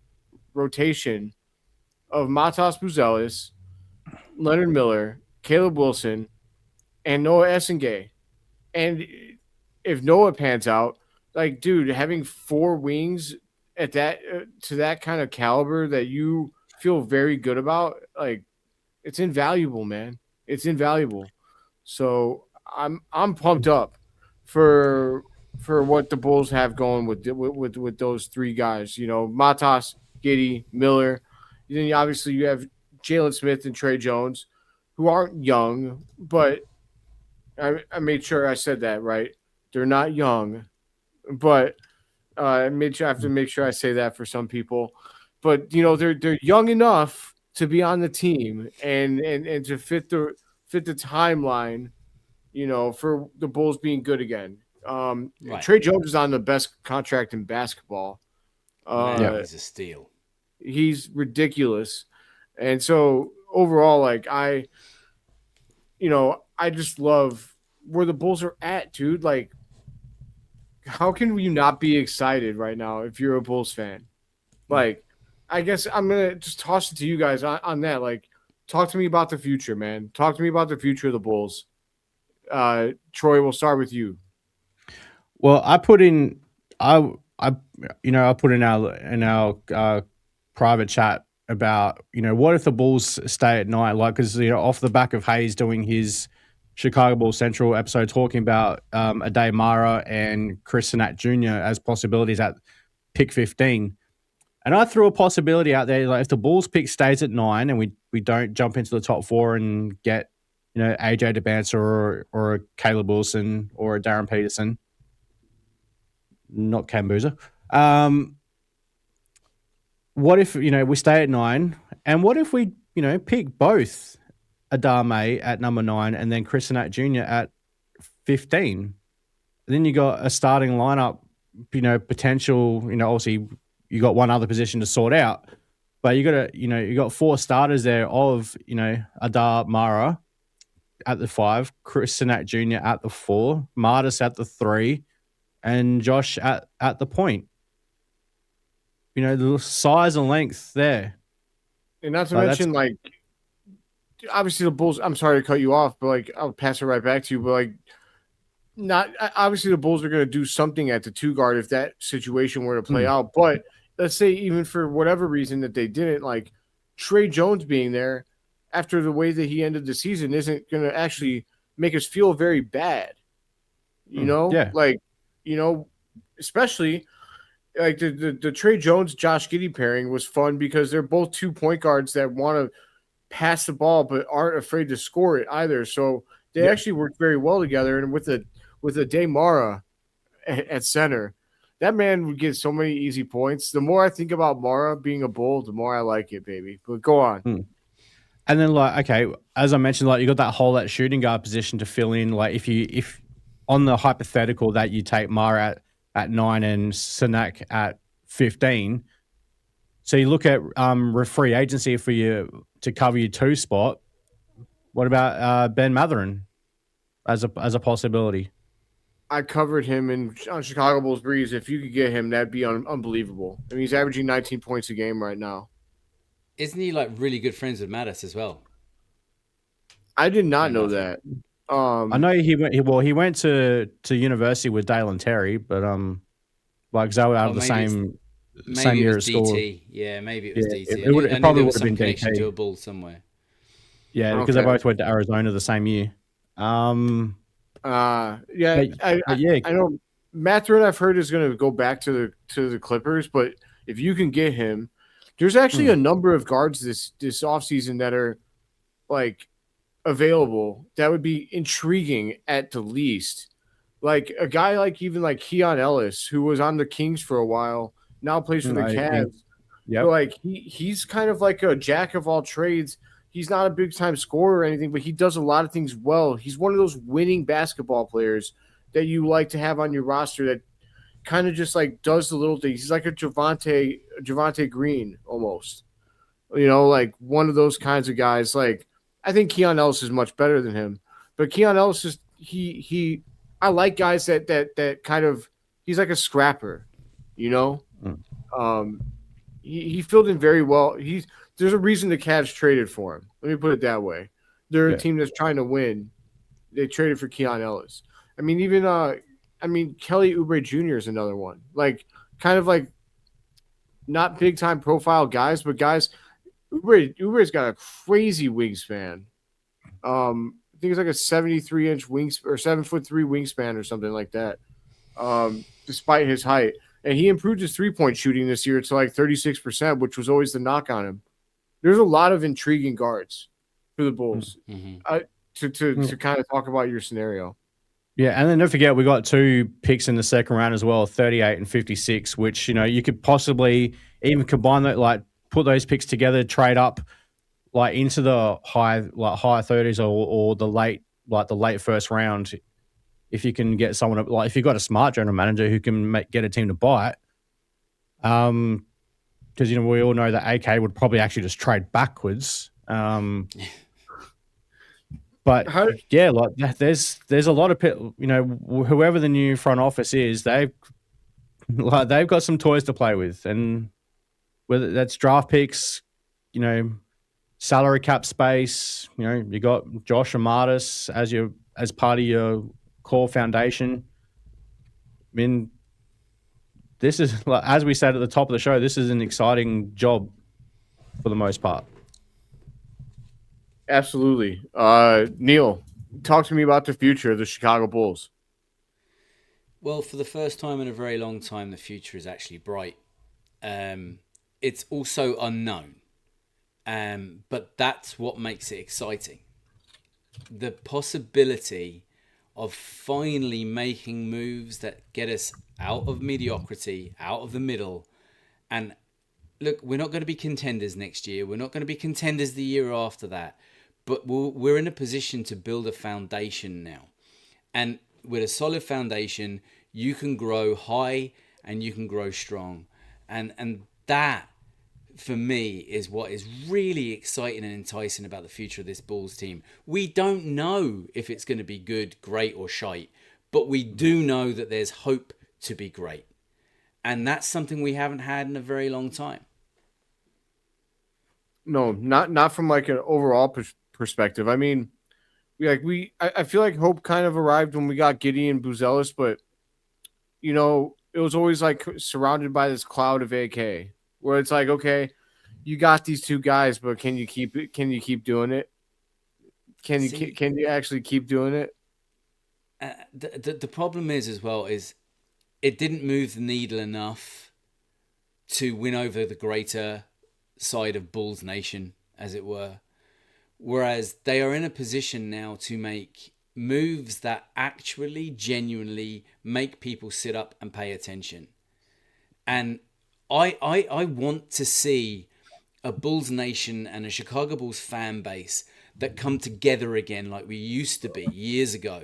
rotation of Matas Buzelis, Leonard Miller, Caleb Wilson, and Noah Essengay. And if Noah pans out, like, dude, having 4 wings at that to that kind of caliber that you feel very good about, like, it's invaluable, man. It's invaluable. So I'm pumped up for what the Bulls have going with those 3 guys. Matas, Giddey, Miller. Then obviously you have Jalen Smith and Trey Jones, who aren't young, but I made sure I said that right. They're not young, but I have to make sure I say that for some people. But they're young enough to be on the team and to fit the timeline, for the Bulls being good again. Right. Trey Jones is on the best contract in basketball. He's a steal. He's ridiculous. And so overall, like, I just love where the Bulls are at, dude. Like, how can you not be excited right now if you're a Bulls fan? Like, I guess I'm going to just toss it to you guys on that. Like, talk to me about the future, man. Talk to me about the future of the Bulls. Troy, we'll start with you. Well, I put in our private chat about, what if the Bulls stay at 9? Like, because, off the back of Hayes doing his Chicago Bulls Central episode talking about Ade Mara and Chris Sinat Jr. as possibilities at pick 15. And I threw a possibility out there, like, if the Bulls pick stays at 9 and we don't jump into the top 4 and get, AJ DeBancer or a Caleb Wilson or a Darren Peterson, not Cambuza. What if, we stay at 9, and what if we, pick both Adame at number 9 and then Chris Sinat Jr. at 15? And then you got a starting lineup, potential, obviously you got one other position to sort out, but you got 4 starters there of, Adar Mara at the 5, Chris Sinat Jr. at the 4, Martis at the 3, and Josh at the point. The size and length there. And not to Like, mention, like, obviously the Bulls. I'm sorry to cut you off, but like, I'll pass it right back to you. But like, not obviously the Bulls are going to do something at the 2 guard if that situation were to play out. But let's say even for whatever reason that they didn't, like Trey Jones being there after the way that he ended the season isn't going to actually make us feel very bad. You know, Yeah. like, you know, especially like the Trey Jones Josh Giddey pairing was fun because they're both 2 point guards that want to pass the ball but aren't afraid to score it either. So they actually worked very well together. And with a Daymara at center, that man would get so many easy points. The more I think about Mara being a Bull, the more I like it, baby. But go on. And then, like, okay, as I mentioned, like, you got that hole at shooting guard position to fill in. Like, if on the hypothetical that you take Mara at 9 and Sanak at 15, so you look at free agency for you to cover your 2 spot. What about Ben Matherin as a possibility? I covered him on Chicago Bulls Breeze. If you could get him, that'd be unbelievable. I mean, he's averaging 19 points a game right now. Isn't he like really good friends with Mattis as well? I did not know that. I know he went to university with Dale and Terry, but like they were out of the same year at school. DT. Yeah, maybe it was DT. It probably would have been connection DT to a Bull somewhere. Yeah, because they both went to Arizona the same year. I know Matherin I've heard is going to go back to the Clippers, but if you can get him, there's actually a number of guards this offseason that are like available that would be intriguing at the least. Like a guy like even like Keon Ellis, who was on the Kings for a while, now plays for the Cavs. Yeah, like he's kind of like a jack of all trades. He's not a big time scorer or anything, but he does a lot of things well. He's one of those winning basketball players that you like to have on your roster that kind of just like does the little things. He's like a Javante Green almost, you know, like one of those kinds of guys. Like I think Keon Ellis is much better than him, but Keon Ellis is I like guys that kind of he's like a scrapper, you know. He filled in very well. There's a reason the Cavs traded for him. Let me put it that way. They're a team that's trying to win. They traded for Keon Ellis. I mean, even Kelly Oubre Jr. is another one. Like, kind of like not big time profile guys, but guys. Oubre's got a crazy wingspan. I think it's like a 73-inch wingspan or 7'3" wingspan or something like that. Despite his height, and he improved his 3-point shooting this year to like 36%, which was always the knock on him. There's a lot of intriguing guards for the Bulls. To kind of talk about your scenario. Yeah, and then don't forget we got 2 picks in the second round as well, 38 and 56, which you could possibly even combine that, like put those picks together, trade up like into the high 30s or the late first round. If you can get someone like if you've got a smart general manager who can get a team to buy it, because we all know that AK would probably actually just trade backwards. But like there's a lot of whoever the new front office is, they've got some toys to play with, and whether that's draft picks, salary cap space, you got Josh Amatis as part of your core foundation. I mean, this is, as we said at the top of the show, this is an exciting job for the most part. Absolutely. Neill, talk to me about the future of the Chicago Bulls. Well, for the first time in a very long time, the future is actually bright. It's also unknown. But that's what makes it exciting. The possibility of finally making moves that get us out of mediocrity, out of the middle. And look, we're not going to be contenders next year. We're not going to be contenders the year after that. But we're in a position to build a foundation now. And with a solid foundation, you can grow high and you can grow strong. And that, for me, is what is really exciting and enticing about the future of this Bulls team. We don't know if it's going to be good, great, or shite, but we do know that there's hope to be great. And that's something we haven't had in a very long time. No, not from like an overall perspective. I mean, I feel like hope kind of arrived when we got Giddey and Buzelis, but it was always like surrounded by this cloud of AK, where it's like, okay, you got these two guys, but can you keep it? Can you keep doing it? Can you actually keep doing it? The problem is as well is it didn't move the needle enough to win over the greater side of Bulls Nation, as it were. Whereas they are in a position now to make moves that actually genuinely make people sit up and pay attention. And I want to see a Bulls Nation and a Chicago Bulls fan base that come together again like we used to be years ago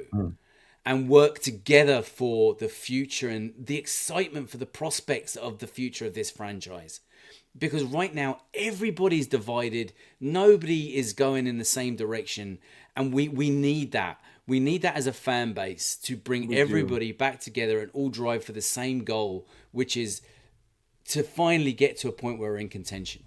and work together for the future and the excitement for the prospects of the future of this franchise. Because right now, everybody's divided. Nobody is going in the same direction. And we need that. We need that as a fan base to bring everybody back together and all drive for the same goal, which is to finally get to a point where we're in contention.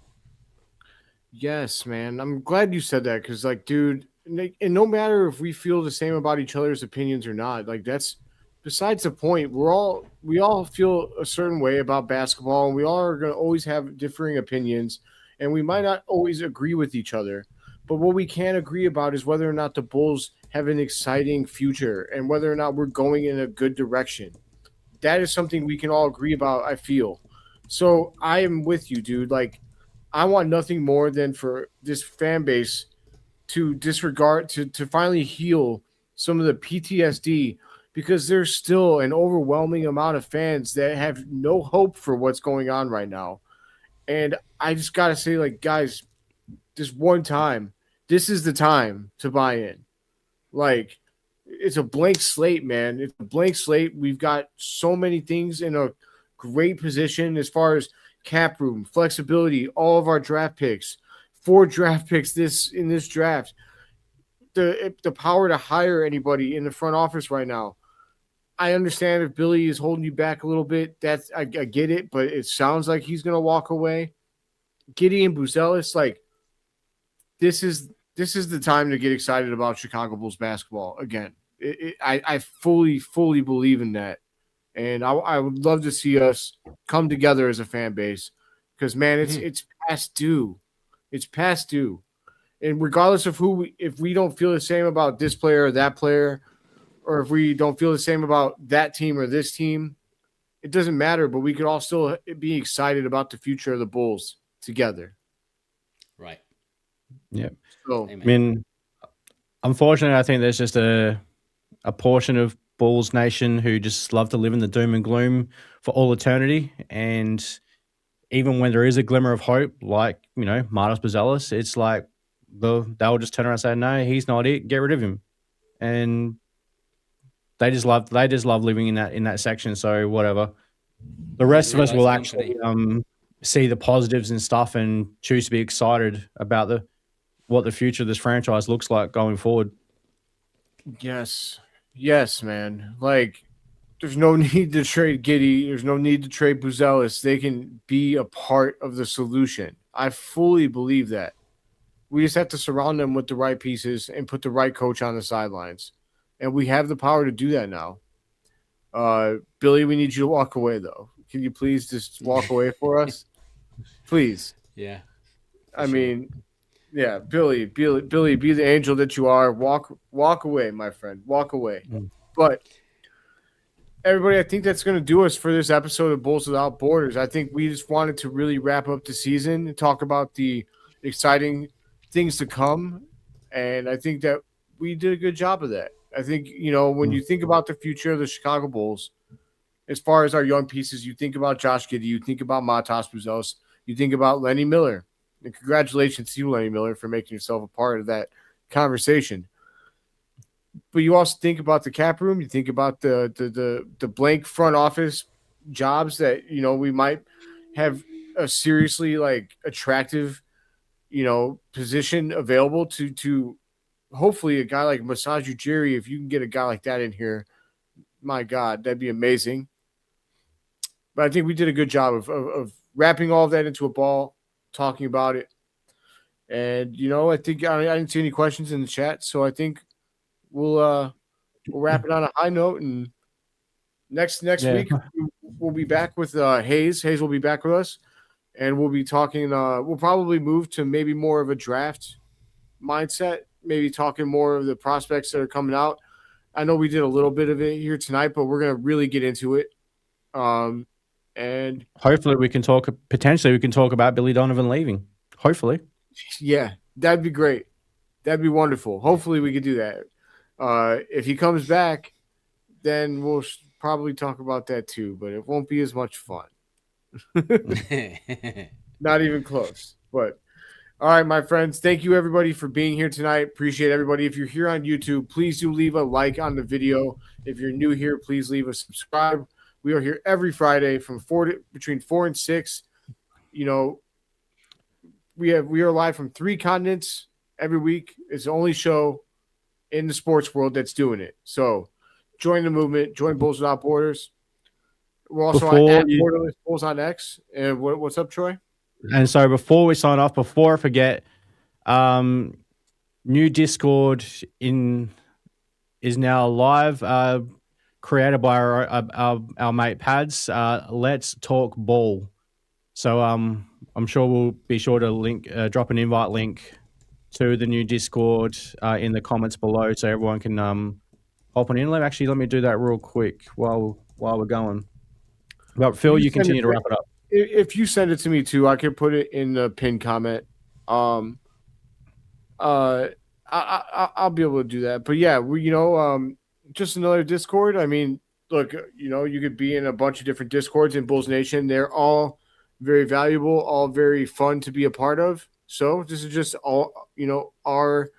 Yes, man. I'm glad you said that because, like, dude, and no matter if we feel the same about each other's opinions or not, like, that's besides the point. We all feel a certain way about basketball, and we all are going to always have differing opinions, and we might not always agree with each other. But what we can agree about is whether or not the Bulls have an exciting future and whether or not we're going in a good direction. That is something we can all agree about, I feel. So I am with you, dude. Like, I want nothing more than for this fan base to disregard, to finally heal some of the PTSD, because there's still an overwhelming amount of fans that have no hope for what's going on right now. And I just got to say, like, guys, this one time, this is the time to buy in. Like, it's a blank slate, man. It's a blank slate. We've got so many things in a great position as far as cap room, flexibility, all of our draft picks, 4 draft picks in this draft, the power to hire anybody in the front office right now. I understand if Billy is holding you back a little bit. I get it, but it sounds like he's going to walk away. Giddey and Buzelis, like, this is the time to get excited about Chicago Bulls basketball again. I fully believe in that. And I would love to see us come together as a fan base because, man, it's past due. It's past due. And regardless of if we don't feel the same about this player or that player, or if we don't feel the same about that team or this team, it doesn't matter. But we could all still be excited about the future of the Bulls together. Right. Yeah. So, Amen. I mean, unfortunately, I think there's just a portion of Bulls Nation who just love to live in the doom and gloom for all eternity. And even when there is a glimmer of hope, like, Marcus Buzelis, it's like they'll just turn around and say, no, he's not it. Get rid of him. And they just love living in that section. So whatever. The rest of us will actually see the positives and stuff and choose to be excited about what the future of this franchise looks like going forward. Yes, man. Like, there's no need to trade Giddey. There's no need to trade Buzelis. They can be a part of the solution. I fully believe that. We just have to surround them with the right pieces and put the right coach on the sidelines. And we have the power to do that now. Billy, we need you to walk away, though. Can you please just walk away for us? Please. Yeah. I mean, yeah, Billy, be the angel that you are. Walk away, my friend. Walk away. But everybody, I think that's going to do us for this episode of Bulls Without Borders. I think we just wanted to really wrap up the season and talk about the exciting things to come. And I think that we did a good job of that. I think, when you think about the future of the Chicago Bulls, as far as our young pieces, you think about Josh Giddey, you think about Matas Buzelis, you think about Lenny Miller. And congratulations to you, Lenny Miller, for making yourself a part of that conversation. But you also think about the cap room. You think about the blank front office jobs that, we might have a seriously, like, attractive, position available to hopefully a guy like Masai Ujiri. If you can get a guy like that in here, my God, that'd be amazing. But I think we did a good job of wrapping all of that into a ball, talking about it. And I think I didn't see any questions in the chat, so I think we'll wrap it on a high note. And next week we'll be back with Hayes. Hayes will be back with us, and we'll be talking. We'll probably move to maybe more of a draft mindset, maybe talking more of the prospects that are coming out. I know we did a little bit of it here tonight, but we're gonna really get into it. And hopefully we can talk about Billy Donovan leaving. Hopefully. Yeah, that'd be great. That'd be wonderful. Hopefully we could do that. If he comes back, then we'll probably talk about that too, but it won't be as much fun. Not even close. But all right, my friends, thank you everybody for being here tonight. Appreciate everybody. If you're here on YouTube, please do leave a like on the video. If you're new here, please leave a subscribe. We are here every Friday from between 4 and 6. We are live from 3 continents every week. It's the only show in the sports world that's doing it. So join the movement. Join Bulls Without Borders. We're also at Borderless Bulls on X. And what's up, Troy? And so before we sign off, before I forget, new Discord is now live, created by our mate Pads. Let's talk ball. So I'm sure we'll be sure to drop an invite link to the new Discord in the comments below, so everyone can hop on in. Let me do that real quick while we're going. But Phil, you continue to wrap it up. If you send it to me too, I can put it in the pinned comment. I'll be able to do that. But yeah, just another Discord. I mean, look, you could be in a bunch of different Discords in Bulls Nation. They're all very valuable, all very fun to be a part of. So this is just all, our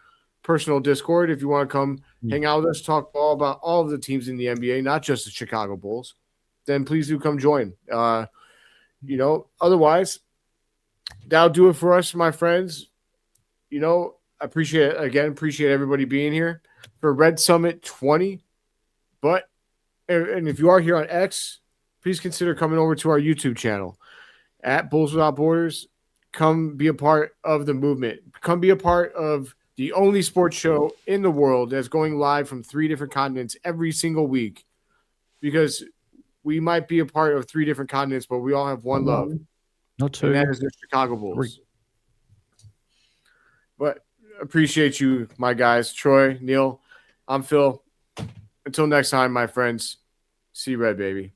personal Discord. If you want to come hang out with us, talk all about all of the teams in the NBA, not just the Chicago Bulls, then please do come join. Otherwise, that'll do it for us, my friends. Appreciate everybody being here for Red Summit 20. And if you are here on X, please consider coming over to our YouTube channel at Bulls Without Borders. Come be a part of the movement. Come be a part of the only sports show in the world that's going live from 3 different continents every single week, because we might be a part of 3 different continents, but we all have one love. Not 2. And that is the Chicago Bulls. But appreciate you, my guys. Troy, Neill, I'm Phil. Until next time, my friends, see red, baby.